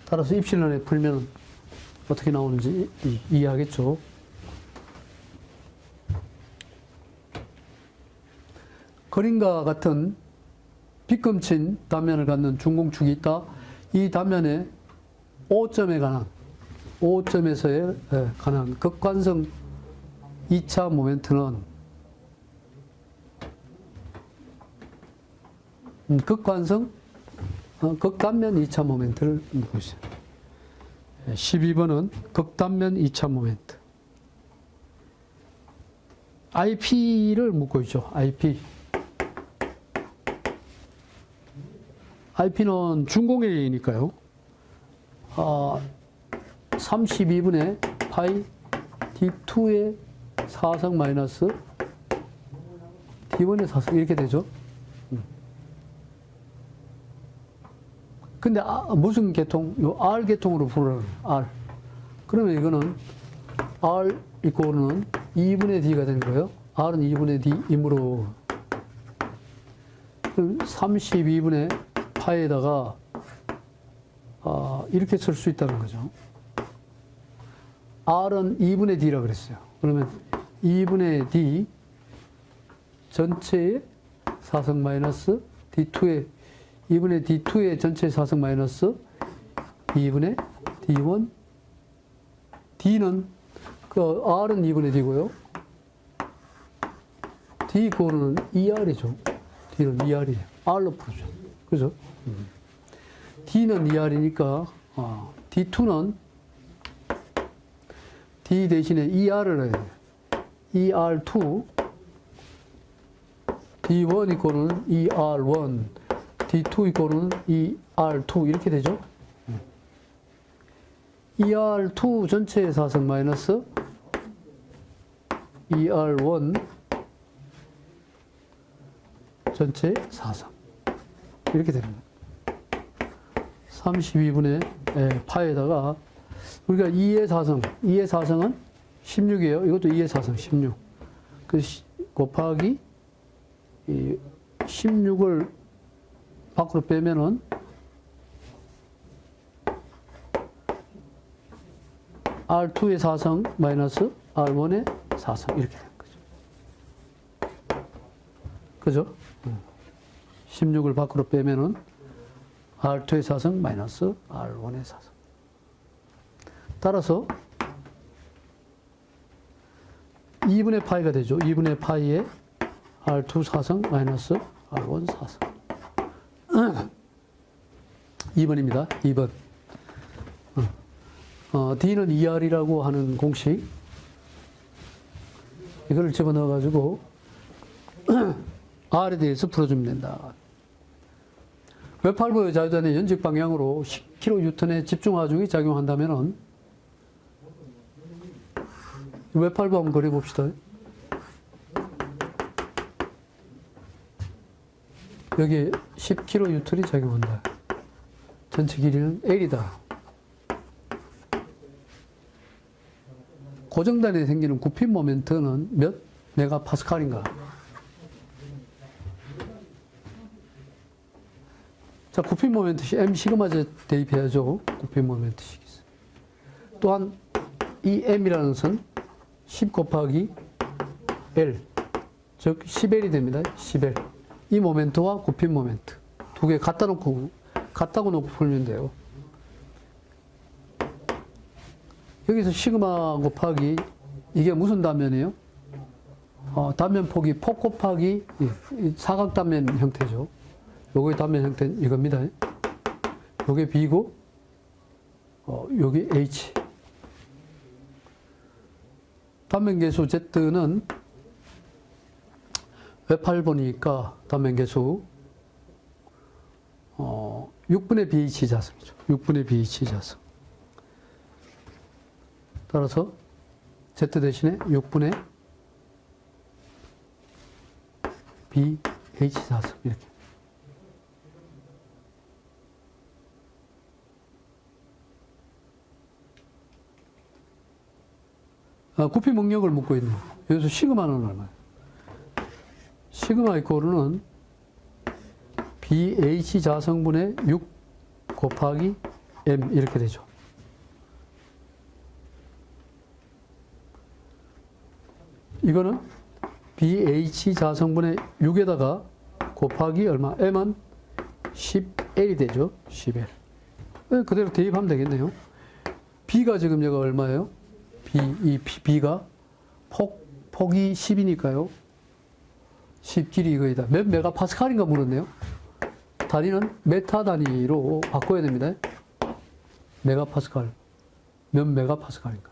따라서 입실론에 풀면 어떻게 나오는지 이해하겠죠. 그림과 같은 빗금친 단면을 갖는 중공축이 있다. 이 단면의 O점에서의 관한 극관성 2차 모멘트는 극단면 2차 모멘트를 묻고 있어요. 12번은 극단면 2차 모멘트. IP를 묻고 있죠. IP는 중공이니까요. 32분의 파이 D2의 4성 마이너스 D1의 4성 이렇게 되죠. 근데 무슨 계통? 요 R 계통으로 풀어요. R. 그러면 이거는 R 이코르는 2분의 D가 되는 거예요. R은 2분의 D이므로 32분의 파에다가 이렇게 쓸 수 있다는 거죠. R은 2분의 D라 그랬어요. 그러면 2분의 D 전체의 4성 마이너스 D2의 2분의 D2의 전체 4성 마이너스 2분의 D1 D는 R은 2분의 D고요. D 고는 2R이죠. D는 2R이에요. R로 풀죠. 그죠? D는 2R이니까 D2는 D 대신에 2R을 해야 돼요. 2R2 D1 이코는 2R1 D2 이코는 2R2 이렇게 되죠. 2R2 전체의 4성 마이너스 2R1 전체의 4성 이렇게 됩니다. 32분의 파에다가 우리가 2의 4성은 16이에요. 이것도 2의 4성 16. 그 곱하기 16을 밖으로 빼면은 R2의 4성 마이너스 R1의 4성 이렇게 되는 거죠. 그죠? 16을 밖으로 빼면은 R2의 4성 마이너스 R1의 4성. 따라서 2분의 파이가 되죠. 2분의 파이에 R2 4성 마이너스 R1 4성. 2번입니다. 2번. D는 2R이라고 하는 공식. 이거를 집어넣어가지고 R에 대해서 풀어주면 된다. 외팔부의 자유단의 연직 방향으로 10kN의 집중 하중이 작용한다면은 외팔부 한번 그려봅시다. 여기 10kN이 작용한다. 전체 길이는 L이다. 고정단에 생기는 굽힘 모멘트는 몇 메가파스칼인가? 자, 굽힘 모멘트 M 시그마제 대입해야죠. 굽힘 모멘트 식. 또한 이 M이라는 선 10 곱하기 L, 즉 10L이 됩니다. 10L. 이 모멘트와 굽힘 모멘트 두 개 갖다 놓고 풀면 돼요. 여기서 시그마 곱하기 이게 무슨 단면이에요? 단면 폭이 폭 곱하기 사각 단면 형태죠. 요거의 단면 형태는 이겁니다. 요게 B고 요게 H. 단면 계수 Z는 왜 8번이니까 단면 계수 6분의 BH 자성이죠. 6분의 BH 자성. 따라서 Z 대신에 6분의 BH 자성 이렇게. 굽힘 능력을 묻고 있네요. 여기서 시그마는 얼마예요? 시그마 이코르는 BH 자성분의 6 곱하기 M 이렇게 되죠. 이거는 BH 자성분의 6에다가 곱하기 얼마? M은 10L이 되죠. 10L. 그대로 대입하면 되겠네요. B가 지금 얘가 얼마예요? B가 폭이 10이니까요. 10 길이 이거이다. 몇 메가파스칼인가 물었네요. 단위는 메타 단위로 바꿔야 됩니다. 메가파스칼. 몇 메가파스칼인가.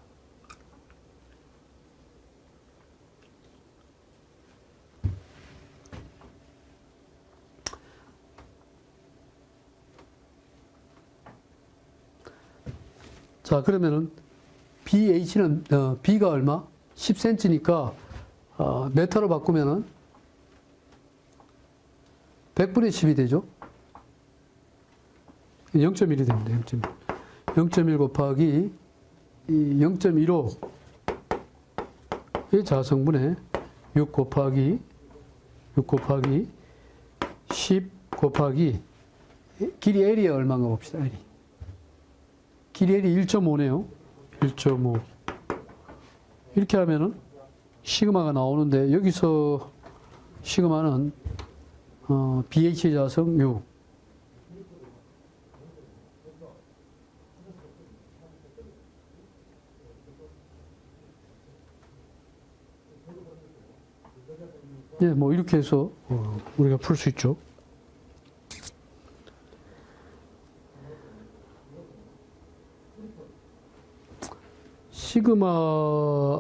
자, 그러면은 BH는 B가 얼마? 10cm니까 메타로 바꾸면은 100분의 10이 되죠. 0.1이 됩니다. 0.1. 0.1 곱하기 0.15 의 자성분의 6 곱하기 10 곱하기 길이 L이 얼마인가 봅시다. L이. 길이 L이 1.5네요. 1.5. 이렇게 하면은 시그마가 나오는데 여기서 시그마는 BH 자성 6. 네, 뭐 이렇게 해서 우리가 풀 수 있죠. 시그마가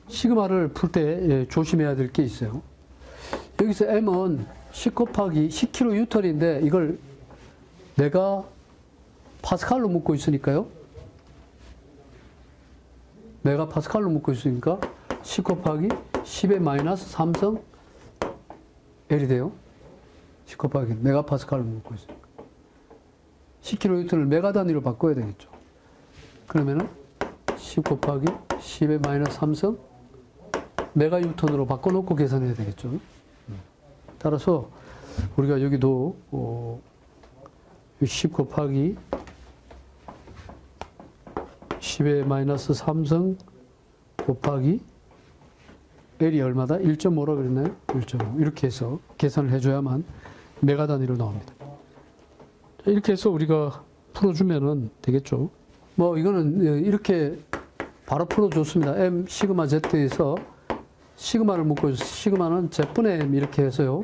시그마를 풀 때 조심해야 될 게 있어요. 여기서 M은 10 곱하기 10kN인데 이걸 내가 파스칼로 묶고 있으니까요. 메가 파스칼로 묶고 있으니까 10 곱하기 10의 마이너스 3성 L이 돼요. 10 곱하기 메가 파스칼로 묶고 있으니까. 10kN을 메가 단위로 바꿔야 되겠죠. 그러면은 10 곱하기 10의 마이너스 3성 메가 뉴턴으로 바꿔놓고 계산해야 되겠죠. 따라서 우리가 여기도 10 곱하기 10의 마이너스 3성 곱하기 L이 얼마다? 1.5라고 그랬나요? 1.5. 이렇게 해서 계산을 해줘야만 메가 단위로 나옵니다. 이렇게 해서 우리가 풀어주면 되겠죠. 뭐 이거는 이렇게 바로 풀어줬습니다. M 시그마 Z에서 시그마를 묶고 있어서 시그마는 Z분의 M 이렇게 해서요.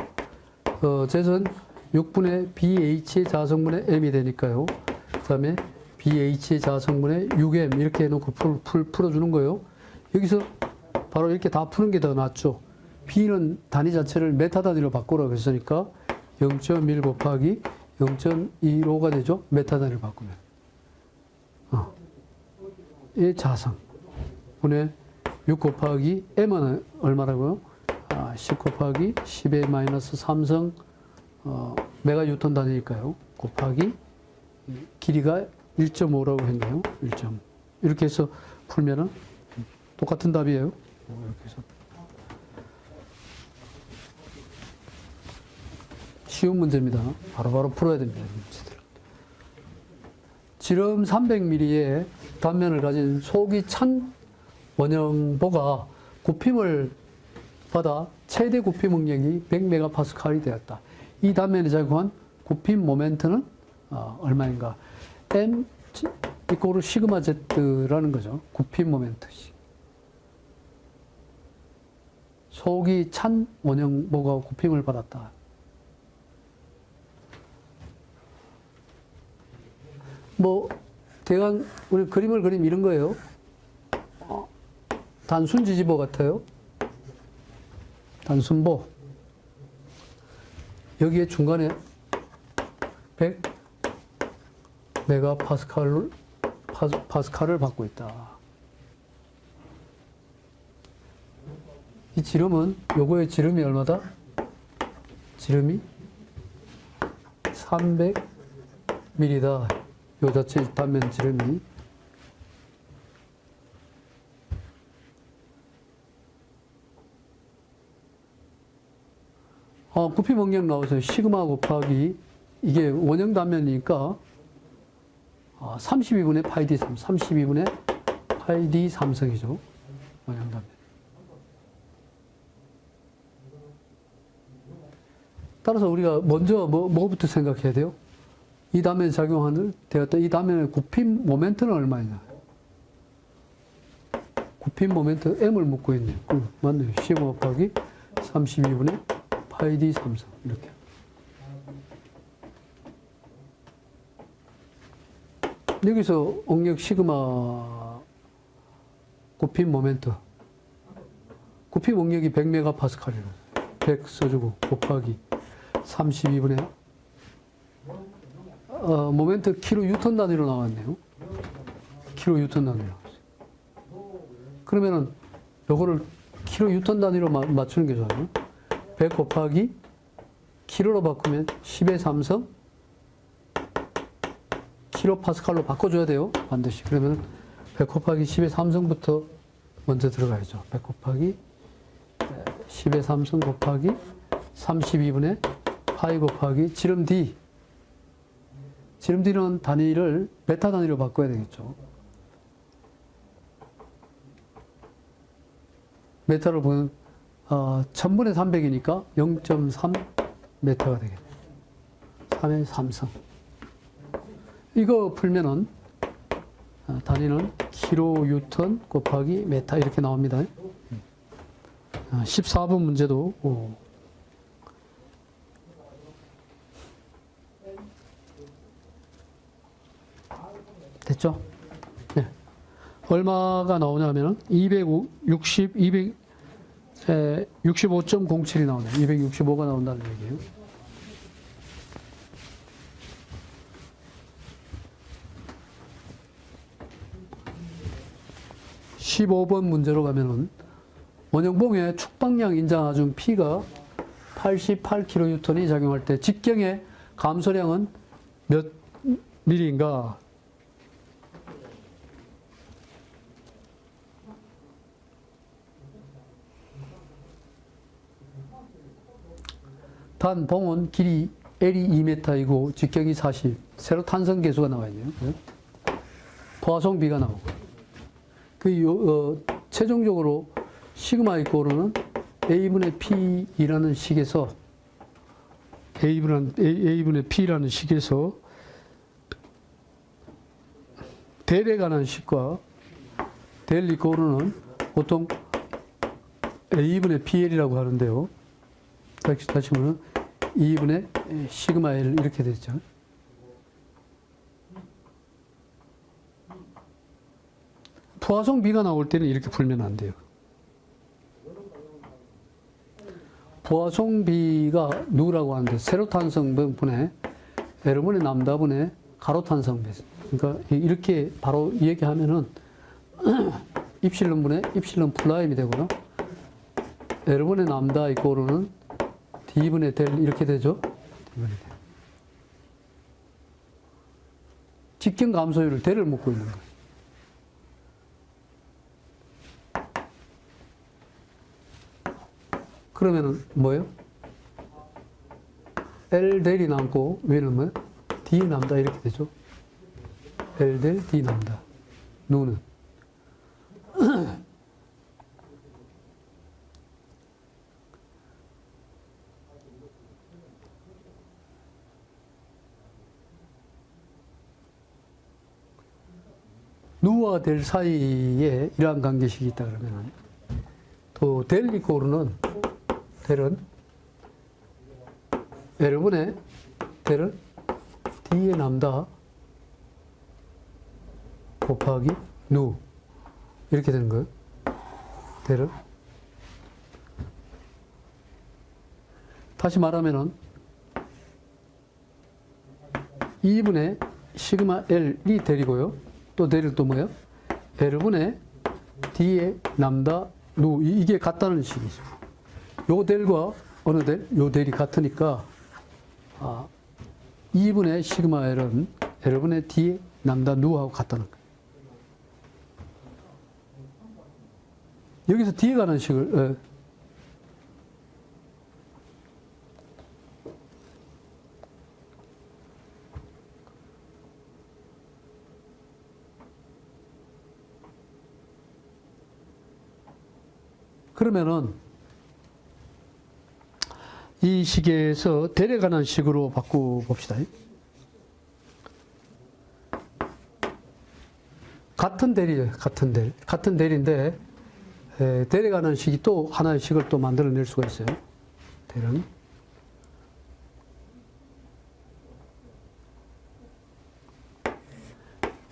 Z는 6분의 BH 자성분의 M이 되니까요. 그 다음에 BH 자성분의 6M 이렇게 해놓고 풀어주는 거예요. 여기서 바로 이렇게 다 푸는 게 더 낫죠. B는 단위 자체를 메타 단위로 바꾸라고 했으니까 0.1 곱하기 0.15가 되죠. 메타 단위로 바꾸면. 이 자성. 분의 6 곱하기 m은 얼마라고요? 10 곱하기 10의 마이너스 3성 메가뉴턴 단위니까요. 곱하기 길이가 1.5라고 했네요. 1.5. 이렇게 해서 풀면은 똑같은 답이에요. 이렇게 해서. 쉬운 문제입니다. 바로바로 풀어야 됩니다. 문제들. 지름 300mm의 단면을 가진 속이 찬 원형보가 굽힘을 받아 최대 굽힘 응력이 100MPa이 되었다. 이 단면에 작용한 굽힘 모멘트는 얼마인가? M 이꼬르 시그마 Z라는 거죠. 굽힘 모멘트. 속이 찬 원형보가 굽힘을 받았다. 대강 우리 그림을 그리면 이런 거예요. 단순 지지보 같아요. 단순보. 여기에 중간에 100 메가파스칼을 받고 있다. 이 지름은, 요거의 지름이 얼마다? 지름이 300mm다. 요 자체 단면 지름이. 굽힘 응력 나오세요. 시그마 곱하기, 이게 원형 단면이니까 32분의 파이 D3, 32분의 파이 D3성이죠. 원형 단면. 따라서 우리가 먼저 뭐부터 생각해야 돼요? 이 단면에 작용하는 되었다. 이 단면의 굽힘 모멘트는 얼마냐? 굽힘 모멘트 M을 묻고 있네요. 맞네요. 시그마 곱하기 32분의 파이 D3성. 이렇게. 여기서 응력 시그마 굽힘 모멘트. 굽힘 응력이 100MPa이라고. 100 써주고 곱하기 32분의 모멘트 킬로 뉴턴 단위로 나왔네요. 킬로 뉴턴 단위로 나왔어요. 그러면은 요거를 킬로 뉴턴 단위로 맞추는 게 좋아요. 100 곱하기 킬로로 바꾸면 10의 3성 킬로 파스칼로 바꿔줘야 돼요. 반드시. 그러면 100 곱하기 10의 3성부터 먼저 들어가야죠. 100 곱하기 10의 3성 곱하기 32분의 파이 곱하기 지름 D. 지름 D는 단위를 메타 단위로 바꿔야 되겠죠. 메타를 보면 1000분의 300이니까 0.3 메타가 되겠네요. 3의 3성. 이거 풀면은 단위는 킬로뉴턴 곱하기 메타 이렇게 나옵니다. 14번 문제도 됐죠? 네. 얼마가 나오냐면은 65.07이 나오네요. 265가 나온다는 얘기예요. (15번) 문제로 가면은 원형봉의 축방량 인자하중 P가 88kN이 작용할 때 직경의 감소량은 몇 밀리인가? 단 봉은 길이 L이 2m이고 직경이 40. 세로 탄성 계수가 나와 있네요. 포화송 B가 나오고. 최종적으로 시그마 이꼬르는 A분의 P이라는 식에서 A분의 P라는 식에서 델에 관한 식과 델 이꼬르는 보통 A분의 PL이라고 하는데요. 다시 보면 2분의 시그마 L 이렇게 되죠. 포화송 B가 나올 때는 이렇게 풀면 안 돼요. 포화송 B가 누구라고 하는데 세로탄성 분의 L분의 람다분의 가로탄성 배수. 그러니까 이렇게 바로 얘기하면은 입실론분의 입실론 플라임이 되고요. L분의 람다 이꼬르는 D분의 델 이렇게 되죠. D분의 델. 직경 감소율을 델을 묻고 있는 거예요. 그러면은 뭐예요? L 델이 남고 위는 뭐예요? D 남다 이렇게 되죠. L 델 D 남다. 누는 누와 델 사이에 이러한 관계식이 있다 그러면은 또 델 이꼬르는 델은 L분의 델은 D의 남다 곱하기 누 이렇게 되는 거예요. 델은 다시 말하면은 2분의 시그마 L이 델이고요. 또 델은 또 뭐예요? L분의 D의 남다 누 이게 같다는 식이죠. 요 델과 어느 델? 요 델이 같으니까 2분의 시그마 L은 L분의 D의 남다 누하고 같다는 거예요. 여기서 D에 관한 식을 그러면은 이 식에서 델에 관한 식으로 바꿔 봅시다. 같은 델이에요. 같은 델. 같은 델인데 델에 관한 식이 또 하나의 식을 또 만들어낼 수가 있어요. 델은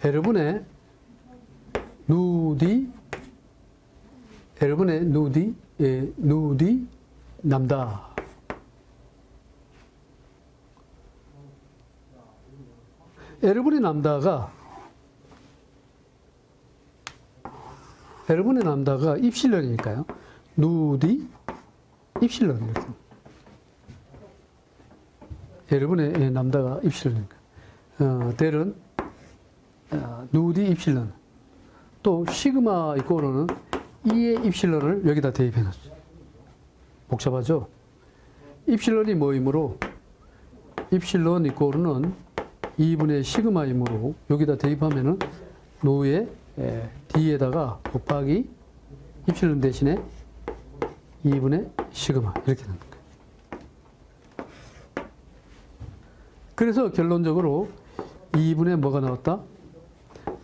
L분의 누디 L분의 누디 누디 남다 L분의 람다가 입실론이니까요. 누디 입실론 이렇게. L분의 람다가 입실론이니까. 델은 누디 입실론. 또 시그마 이꼬르는 2의 입실론을 여기다 대입해 놨어요. 복잡하죠? 입실론이 뭐이므로 입실론 이꼬르는 2분의 시그마이므로 여기다 대입하면은 노의 D에다가 곱하기 입실론 대신에 2분의 시그마 이렇게 되는 거예요. 그래서 결론적으로 2분의 뭐가 나왔다?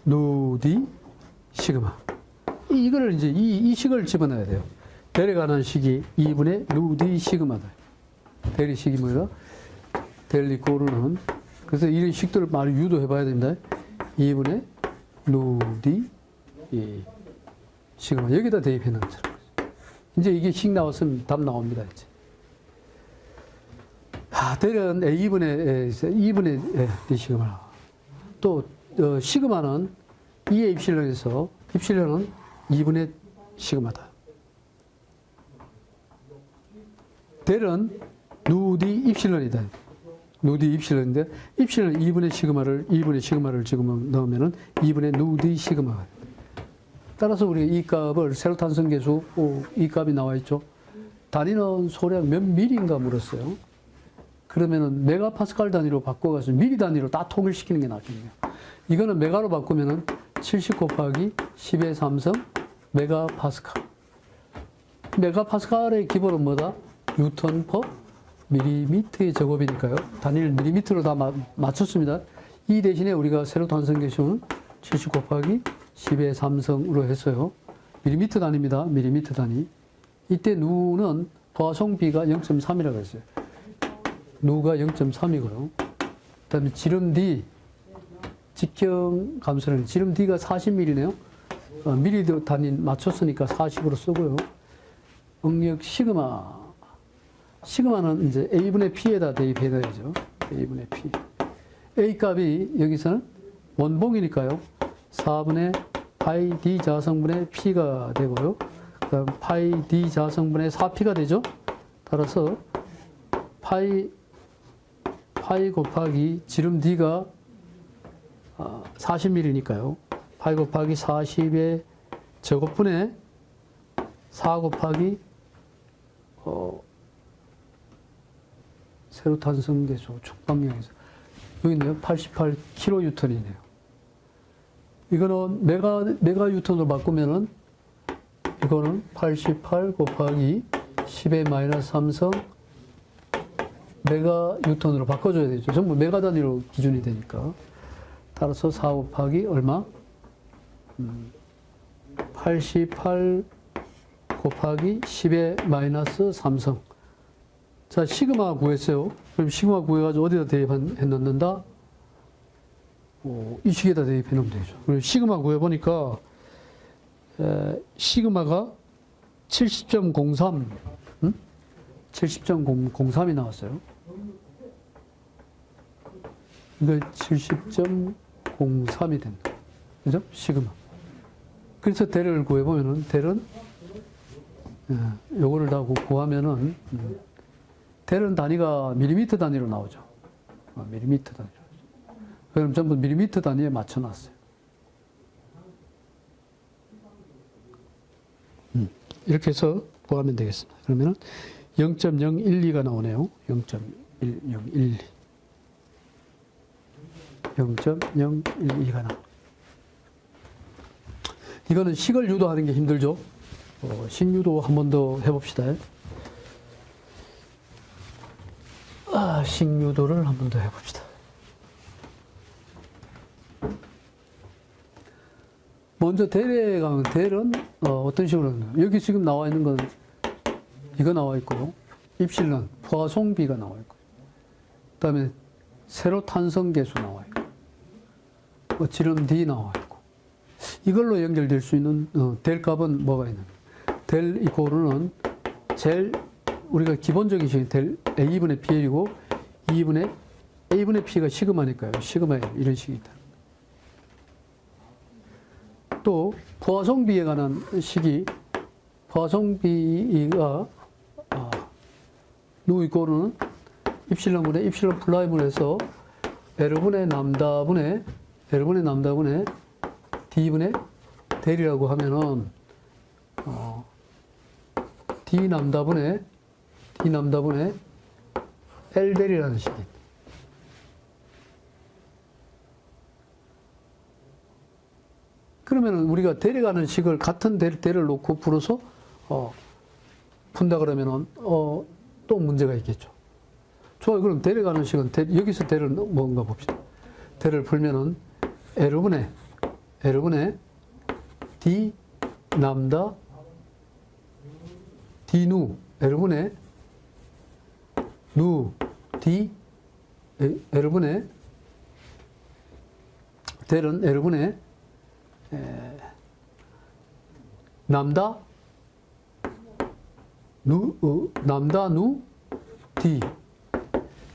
누디 시그마. 이거를 이제 이 식을 집어넣어야 돼요. 델에 관한 식이 2분의 누디 시그마다. 델의 식이 뭐예요? 델 이꼬르는 그래서 이런 식들을 많이 유도해 봐야 됩니다. 2분의 누디 시그마 여기다 대입해 놓는 거죠. 이제 이게 식 나왔으면 답 나옵니다. 이제. 델은 2분의 D 시그마. 또 시그마는 2의 입실론에서 입실론은 2분의 시그마다. 델은 누디 입실론이다. 누디 입실론인데 입실론 2분의 시그마를 지금 넣으면은 2분의 누디 시그마가. 따라서 우리 이 값을 세로탄성계수 이 값이 나와 있죠. 단위는 소량 몇 미리인가 물었어요. 그러면은 메가파스칼 단위로 바꿔가서 미리 단위로 다 통일시키는 게 낫겠네요. 이거는 메가로 바꾸면은 70 곱하기 10의 3승 메가파스칼. 메가파스칼의 기본은 뭐다? 뉴턴 퍼 밀리미터의 제곱이니까요. 단위를 밀리미터로 다 맞췄습니다. 이 대신에 우리가 세로탄성계수는 70 곱하기 10의 3승으로 했어요. 밀리미터 단위입니다. 밀리미터 단위. 이때 누는 더하송비가 0.3이라고 했어요. 누가 0.3이고요. 그 다음에 지름 D, 직경 감소는 지름 D가 40mm네요. 미리 단위 맞췄으니까 40으로 쓰고요. 응력 시그마. 시그마는 이제 A분의 P에다 대입해 놔야죠. A분의 P. A 값이 여기서는 원봉이니까요. 4분의 파이 D 자성분의 P가 되고요. 그다음 파이 D 자성분의 4P가 되죠. 따라서 파이 곱하기 지름 D가 40mm니까요. 파이 곱하기 40의 제곱분의 4 곱하기 세로 탄성계수 축방량에서 여기 있네요. 88kN이네요. 이거는 메가뉴턴으로 바꾸면은 이거는 88 곱하기 10의 마이너스 3성 메가뉴턴으로 바꿔줘야 되죠. 전부 메가 단위로 기준이 되니까. 따라서 4 곱하기 얼마? 88 곱하기 10의 마이너스 3성. 자, 시그마 구했어요. 그럼 시그마 구해가지고 어디다 대입해 넣는다? 이 식에다 대입해 놓으면 되죠. 그리고 시그마 구해보니까, 시그마가 70.03, 70.03이 나왔어요. 이거 70.03이 된다. 그죠? 시그마. 그래서 델을 구해보면은, 델은, 요거를 다 구하면은, 델은 단위가 밀리미터 단위로 나오죠. 밀리미터 단위로. 그럼 전부 밀리미터 단위에 맞춰놨어요. 이렇게 해서 구하면 되겠습니다. 그러면은 0.012가 나오네요. 0.1012. 0.012가 나옵니다. 이거는 식을 유도하는 게 힘들죠. 식유도 한 번 더 해봅시다. 식유도를 한 번 더 해봅시다. 먼저 델에 가면 델은 어떤 식으로 하나요? 여기 지금 나와 있는 건 이거 나와 있고요. 입실론, 포화송비가 나와 있고, 그다음에 세로 탄성계수 나와 있고, 지름 D 나와 있고, 이걸로 연결될 수 있는 델 값은 뭐가 있나요? 델 이코르는 제일 우리가 기본적인 식이 델 A분의 PL이고 2분의 A분의 P가 시그마니까요. 시그마 L 이런 식이 있다. 또 포화송비에 관한 식이 포화송비가 누 이코르는 입실론분의 입실론 플라이분에서 L분의 람다분의 D분의 델이라고 하면은 D 람다분의 L 델이라는 식이 있다. 그러면은 우리가 데려가는 식을 같은 델을 놓고 풀어서 푼다 그러면은 또 문제가 있겠죠. 좋아요. 그럼 데려가는 식은 여기서 델을 뭔가 봅시다. 델을 풀면은 L분의 D 람다 D 누 L분의 누 D L분의 델은 L분의 람다 누 D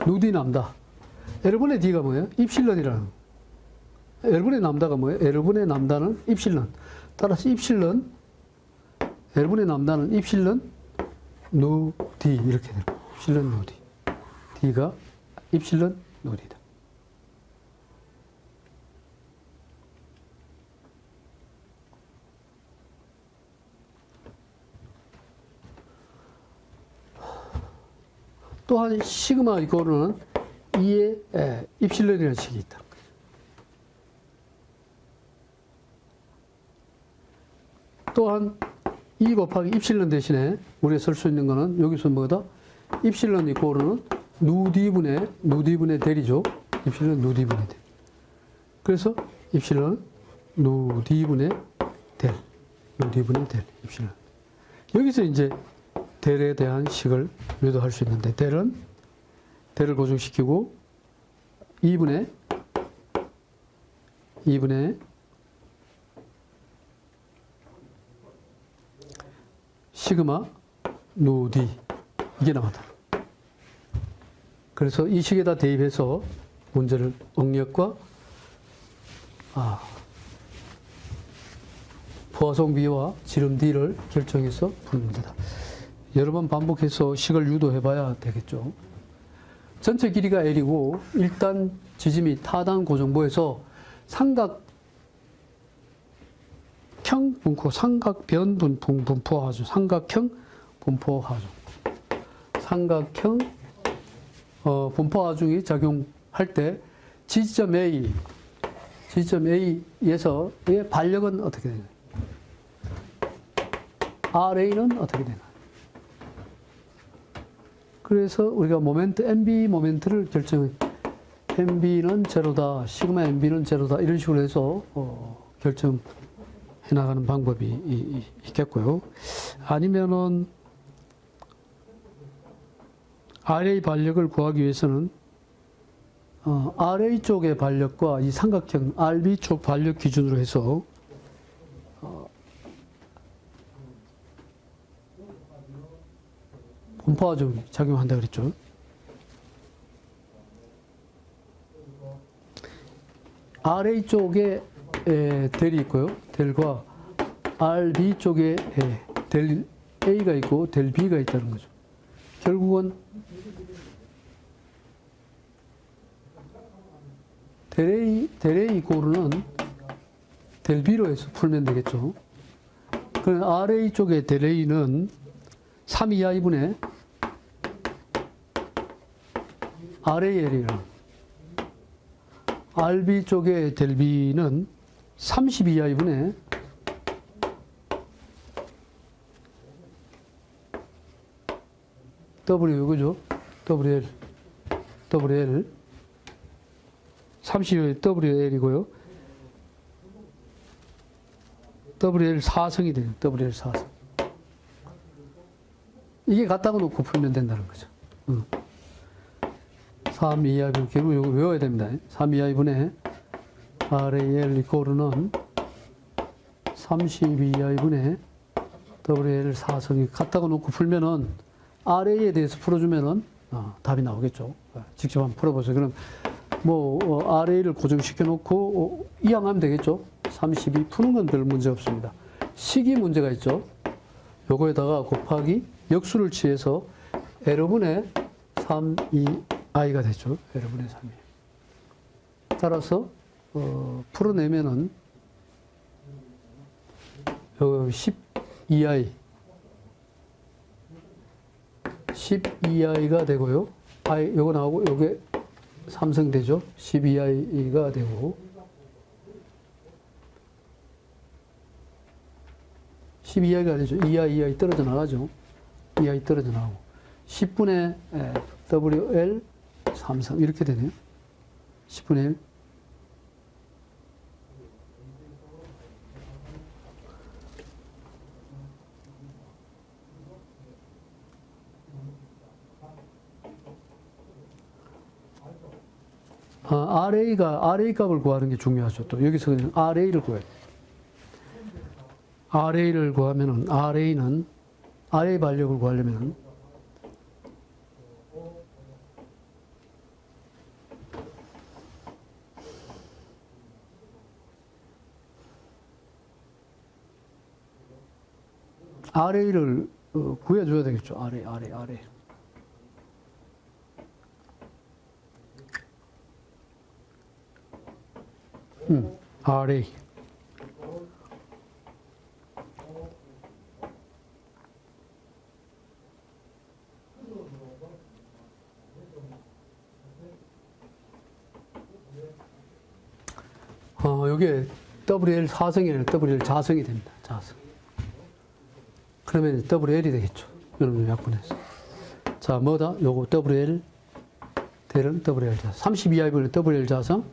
누 D 람다 L분의 D가 뭐예요? 입실론이라는 L분의 람다가 뭐예요? L분의 람다는 입실론. 따라서 입실론 L분의 람다는 입실론 누 D 이렇게 되는 거예요. 입실론 누 D. D가 입실론 누 D다. 또한 시그마 이거는 2의 입실론이라는 식이 있다. 또한 2 곱하기 입실론 대신에 우리가 쓸 수 있는 거는 여기서 뭐다? 입실론 이코르는 누디분의 델이죠. 입실론 누디분의 델. 그래서 입실론 누디분의 델. 입실론. 여기서 이제 델에 대한 식을 유도할 수 있는데 델을 고정시키고 2분의 시그마 누디 이게 나왔다. 그래서 이 식에다 대입해서 문제를 응력과 포화송 B와 지름 D를 결정해서 푸는 문제다. 여러 번 반복해서 식을 유도해 봐야 되겠죠. 전체 길이가 L이고 일단 지짐이 타단 고정보에서 삼각형 분포, 삼각변 분포하죠. 삼각형 분포하죠. 삼각형 분포하중이 작용할 때 지점 A에서의 반력은 어떻게 되나요? RA는 어떻게 되나요? 그래서 우리가 모멘트, MB 모멘트를 결정해. MB는 제로다, 시그마 MB는 제로다, 이런 식으로 해서 결정해 나가는 방법이 있겠고요. 아니면은 RA 반력을 구하기 위해서는 RA 쪽의 반력과 이 삼각형 RB 쪽 반력 기준으로 해서 분포화적이 작용한다 그랬죠. RA 쪽에 델이 있고요. 델과 RB 쪽에 델 A가 있고 델 B가 있다는 거죠. 결국은 델 A 고르는 델 B로 해서 풀면 되겠죠. 그럼 RA 쪽의 델 A는 3이하이분의 RAL이랑 RB 쪽의 델 B는 32하이분의 W, 그죠? WL 30의 WL이고요. WL 4성이 돼요. WL 4성. 이게 같다고 놓고 풀면 된다는 거죠. 3 2하이분, 결국 이거 외워야 됩니다. 3 2하이분의 RAL 이코르는 32하이분의 WL 4성이 같다고 놓고 풀면은 RA에 대해서 풀어주면은 답이 나오겠죠. 직접 한번 풀어보세요. 그럼 RA를 고정시켜 놓고 이항하면 되겠죠. 32 푸는 건 별 문제 없습니다. 식이 문제가 있죠. 요거에다가 곱하기 역수를 취해서 L분의 3, 2i가 되죠. L분의 3이. 따라서 풀어내면은 12i가 되고요. 요거 나오고 요게 삼성되죠. 12i가 되고 12i가 아니죠. 2i 떨어져 나가죠. 2i 떨어져 나오고 10분의 WL 3성 이렇게 되네요. 10분의 1. RA 값을 구하는 게 중요하죠. 또 여기서 그냥 RA를 구해요. RA를 구하면은 RA 반력을 구하려면은 RA를 구해줘야 되겠죠. RA. RA. 요게 WL 4성이 아니라 WL 자성이 됩니다. 자성. 그러면 WL이 되겠죠. 여러분 약분해서. 자, 뭐다? 요거 WL 대는 WL 자성. 32하이분의 WL 자성.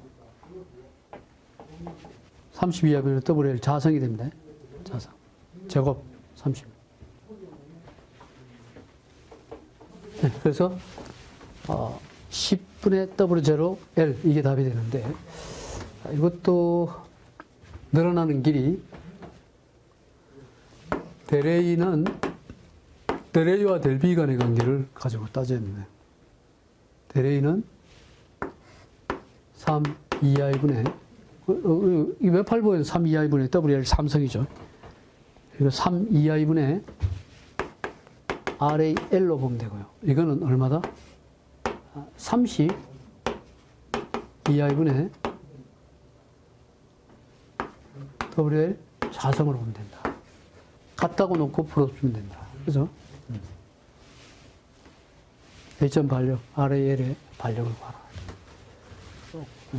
32하이분의 WL 자성이 됩니다. 자성. 제곱 30. 네, 그래서 10분의 W0L 이게 답이 되는데 이것도 늘어나는 길이 델 A와 델 B 간의 관계를 가지고 따졌네. 델 A는 3 2i분의 이 웹8보에는 3 2i분의 WL 삼성이죠. 그리고 3 2i분의 RAL로 보면 되고요. 이거는 얼마다? 30 2i분의 WL 4성으로 보면 된다. 같다고 놓고 풀어주면 된다. 그죠? A점 반력, RAL의 반력을 봐라.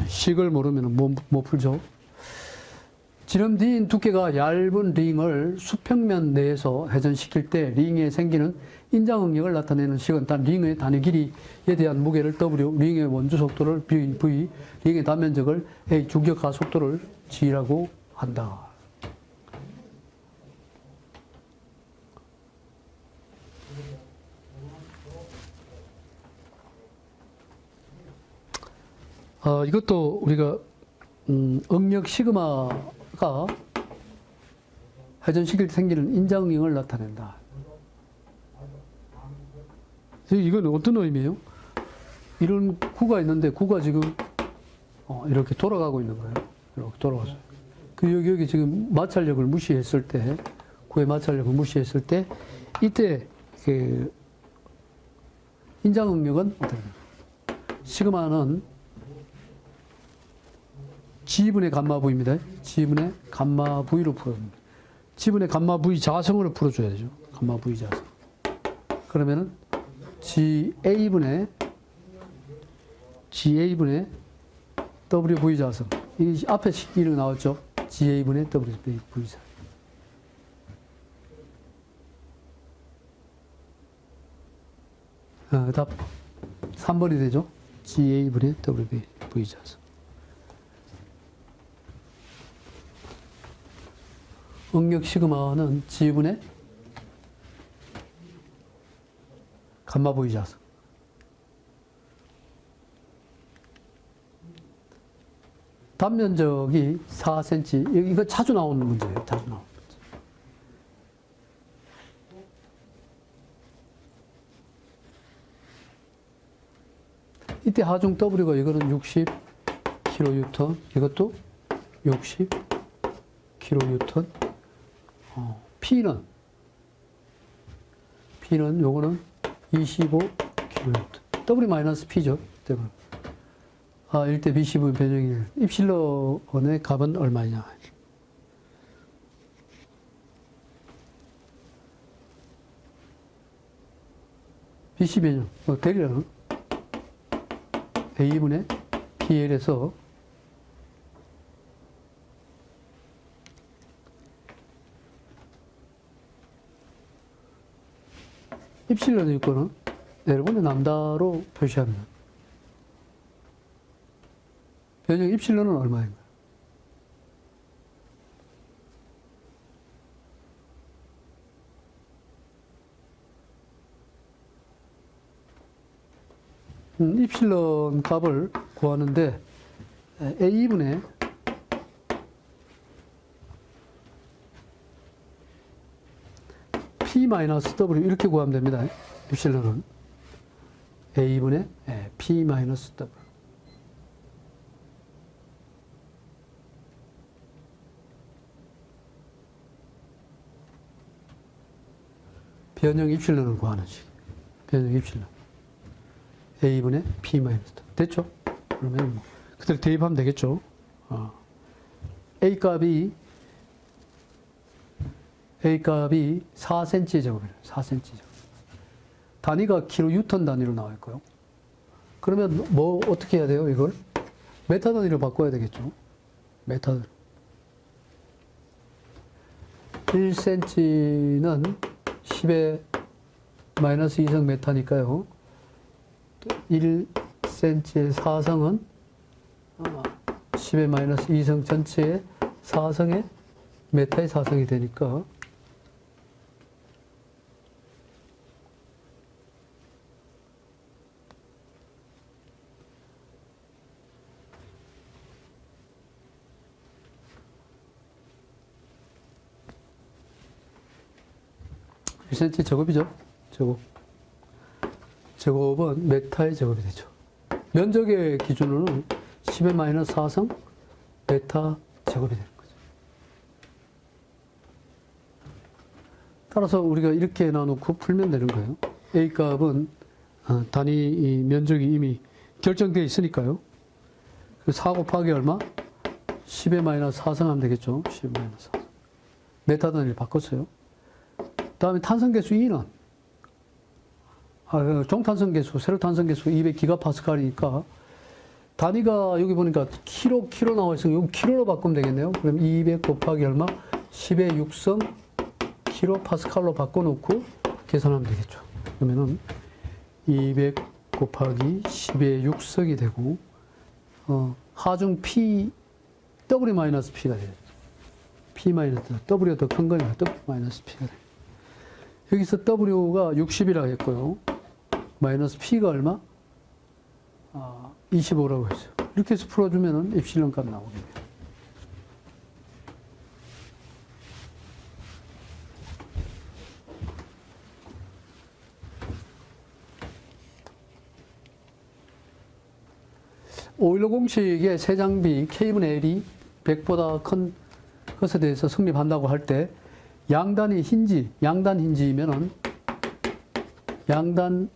식을 모르면 못 풀죠. 지름 D인 두께가 얇은 링을 수평면 내에서 회전시킬 때 링에 생기는 인장응력을 나타내는 식은 단 링의 단위 길이에 대한 무게를 W, 링의 원주 속도를 V, 링의 단면적을 A, 중력가 속도를 G라고 한다. 이것도 우리가 응력 시그마가 회전시킬 때 생기는 인장응력을 나타낸다. 이건 어떤 의미예요? 이런 구가 있는데 구가 지금 이렇게 돌아가고 있는 거예요. 이렇게 돌아가서. 여기 지금 마찰력을 무시했을 때, 구의 마찰력을 무시했을 때, 이때 그 인장응력은 어떻게 돼요? 시그마는 G분의 감마 V입니다. G분의 감마 V로 풀어줍니다. G분의 감마 V 자성으로 풀어줘야 되죠. 감마 V 자성. 그러면은 GA분의 WV 자성. 이 앞에 이름 나왔죠. GA분의 WV 자성. 답 3번이 되죠. GA분의 WV 자성. 응력 시그마는 G분의 감마 V 자성. 단면적이 4cm. 이거 자주 나오는 문제예요. 자주 나오는 문제. 이때 하중 W가 이거는 60 kN, 이것도 60 kN. P는 요거는 25 kN. W-P죠. 때문에. 1대 BCV 변형일. 입실론의 값은 얼마냐. BC 변형. 대략은 A분의 PL에서 입실론의 요건은 여러분의 람다로 표시합니다. 변형 입실론은 얼마인가요? 입실론 값을 구하는데 A분의 P-W 이렇게 구하면 됩니다. 입실론은 A분의 P-W. 변형 입실론을 구하는 식. 변형 입실론. A분의 P-W. 됐죠? 그러면 뭐 그대로 대입하면 되겠죠? A 값이 4cm 제곱이에요. 4cm 제곱. 단위가 kN 단위로 나와 있고요. 그러면 뭐 어떻게 해야 돼요? 이걸 메타 단위로 바꿔야 되겠죠? 메타 단위. 1cm는 10의 마이너스 2성 메타니까요. 1cm의 4성은 10의 마이너스 2성 전체의 4성의 메타의 4성이 되니까 cm 제곱이죠. 제곱. 제곱은 메타의 제곱이 되죠. 면적의 기준으로는 10의 마이너스 4성 베타 제곱이 되는 거죠. 따라서 우리가 이렇게 나누고 풀면 되는 거예요. A 값은 단위 면적이 이미 결정되어 있으니까요. 4 곱하기 얼마? 10의 마이너스 4성 하면 되겠죠. 10의 마이너스 4성. 메타 단위를 바꿨어요. 그 다음에 탄성계수 2는 종탄성계수, 세로탄성계수 200기가파스칼이니까 단위가 여기 보니까 키로 나와 있으면 여기 키로로 바꾸면 되겠네요. 그럼 200 곱하기 얼마? 10의 6성 킬로파스칼로 바꿔놓고 계산하면 되겠죠. 그러면은 200 곱하기 10의 6성이 되고 하중 P W-P가 돼요. P 마이너스 W가 더 큰 거니까 W-P가 돼요. 여기서 W가 60이라고 했고요. 마이너스 P가 얼마? 25라고 했어요. 이렇게 해서 풀어주면은 엡실론 값 나오게 돼요. 오일러 공식의 세 장비 K분의 L이 100보다 큰 것에 대해서 성립한다고 할 때 양단 힌지이면은 양단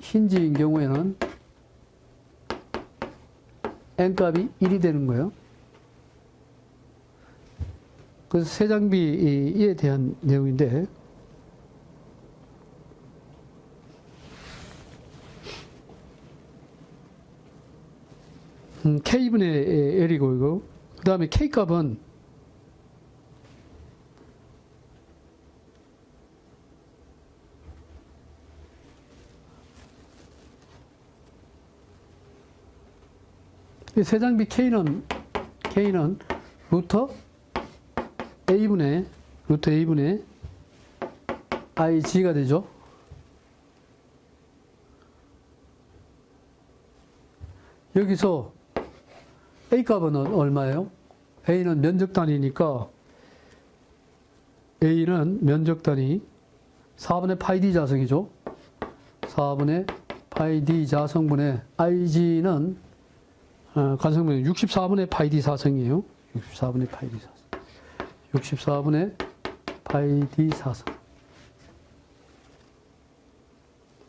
힌지인 경우에는 N값이 1이 되는 거예요. 그래서 세 장비에 대한 내용인데 K분의 L이고 이거 그 다음에 K값은 세 장비 K는 루터 A분의 IG가 되죠. 여기서 A값은 얼마예요? A는 면적 단위니까 A는 면적 단위 4분의 파이 D 자성이죠. 4분의 파이 D 자성분의 IG는 관성분의 64분의 파이 D 사성이에요. 64분의 파이 D 사성. 64분의 파이 D 사성.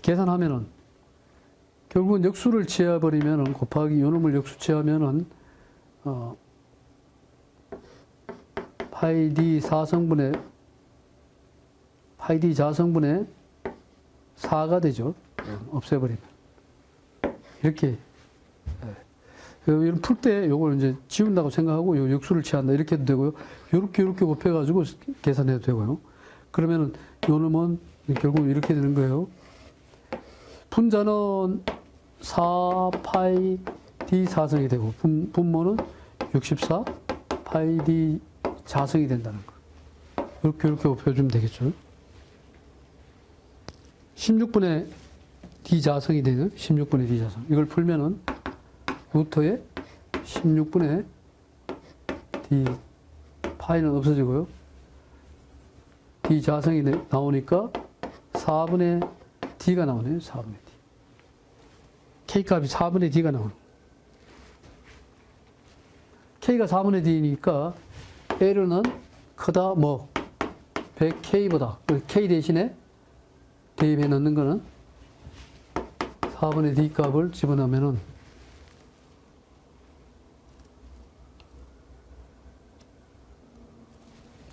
계산하면은 결국은 역수를 취해버리면은 곱하기 요놈을 역수 취하면은 파이 D 사성분의 파이 D 자성분의 4가 되죠. 없애버리면. 이렇게. 풀 때 요걸 이제 지운다고 생각하고 요 역수를 취한다. 이렇게 해도 되고요. 요렇게 곱해가지고 계산해도 되고요. 그러면은 요 놈은 결국 이렇게 되는 거예요. 분자는 4파이 D 사성이 되고 분모는 64 파이 D 자성이 된다는 거. 이렇게 곱해주면 되겠죠. 16분의 D 자성이 되는 16분의 D 자성. 이걸 풀면은 루터에 16분의 D 파이는 없어지고요. D 자성이 나오니까 4분의 D가 나오네요. 4분의 D. K값이 4분의 D가 나오는. K가 4분의 D니까 L은 크다 100K보다 K 대신에 대입해 넣는 거는 4분의 D 값을 집어넣으면은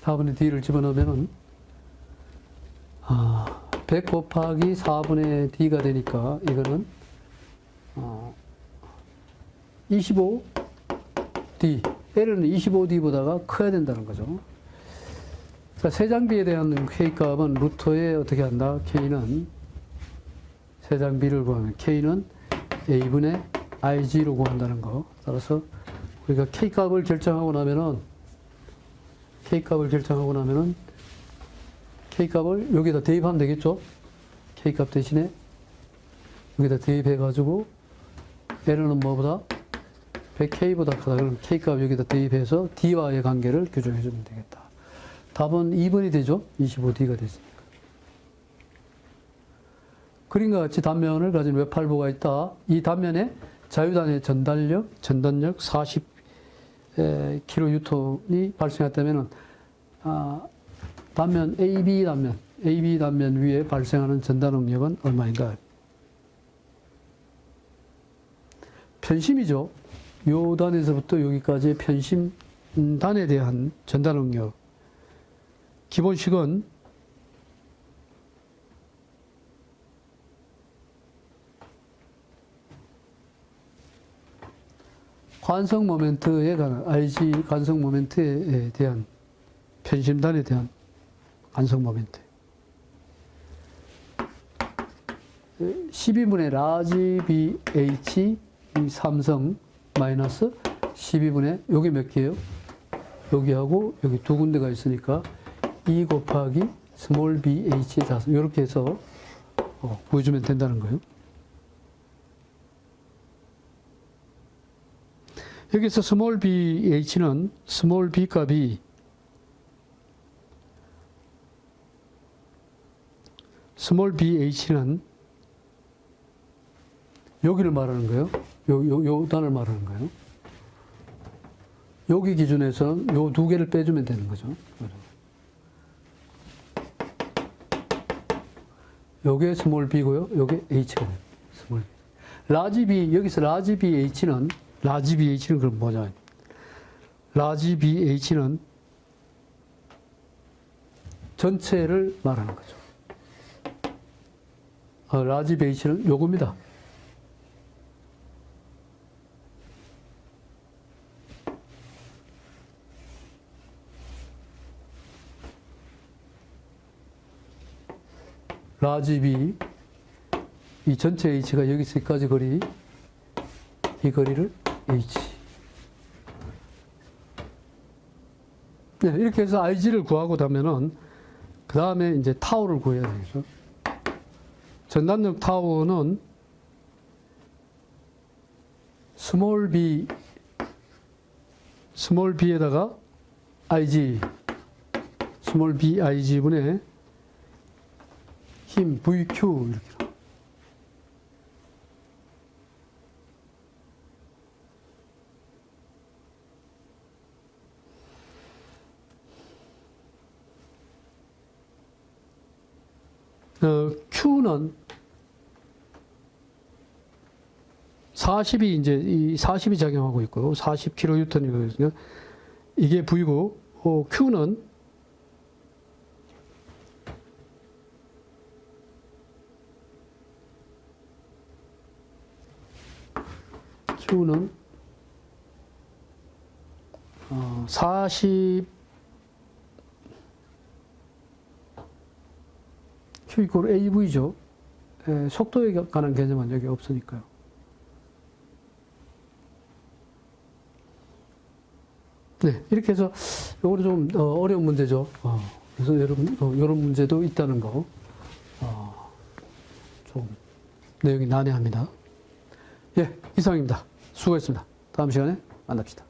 4분의 D를 집어넣으면은 100 곱하기 4분의 D가 되니까 이거는 25D L은 25D보다가 커야 된다는 거죠. 그러니까 세 장비에 대한 K값은 루터에 어떻게 한다? K는 세 장비를 구하면 K는 A분의 IG로 구한다는 거. 따라서 우리가 K값을 결정하고 나면은 K값을 여기다 대입하면 되겠죠? K값 대신에 여기다 대입해가지고 L은 뭐보다? 100K보다 크다. 그럼 K값 여기다 대입해서 D와의 관계를 규정해주면 되겠다. 답은 2번이 되죠? 25D가 됐으니까. 그림과 같이 단면을 가진 외팔부가 있다. 이 단면에 자유단의 전단력 40 킬로뉴턴이 발생했다면은, 단면 AB 단면 위에 발생하는 전단 응력은 얼마인가? 편심이죠. 요 단에서부터 여기까지의 편심단에 대한 전단 응력. 기본식은 관성 모멘트에 관한, RG 관성 모멘트에 대한, 편심단에 대한 관성 모멘트. 12분의 라지 BH 이 삼성 마이너스 12분의, 여기 몇 개예요? 여기하고 여기 두 군데가 있으니까 2 곱하기 스몰 BH 자수. 이렇게 해서 구해주면 된다는 거예요. 여기서 스몰 BH는 스몰 B 값이 스몰 BH는 여기를 말하는 거예요. 요 단을 말하는 거예요. 여기 기준에서는 요 두 개를 빼주면 되는 거죠. 요게 스몰 b고요. 요게 h가 돼요. 스몰 b. 라지 b, 여기서 라지 bh는 그럼 뭐냐? 라지 bh는 전체를 말하는 거죠. 라지 bh는 요겁니다. 라지 b, 이 전체 h가 여기서 여기까지 거리, 이 거리를 h. 네, 이렇게 해서 RG를 구하고 나면은, 그 다음에 이제 타우를 구해야 되겠죠. 전단력 타우는 스몰 b에다가 IG, 스몰 b IG분의 힘 VQ 이렇게. Q는 40이 이제 이 40이 작용하고 있고 40kN이거든요. 이게 V고 Q는 Q는 40 Q 이퀄 AV죠. 속도에 관한 개념은 여기 없으니까요. 네, 이렇게 해서 요거는 좀 어려운 문제죠. 그래서 여러분 이런 문제도 있다는 거 좀 내용이 난해합니다. 예, 이상입니다. 수고했습니다. 다음 시간에 만납시다.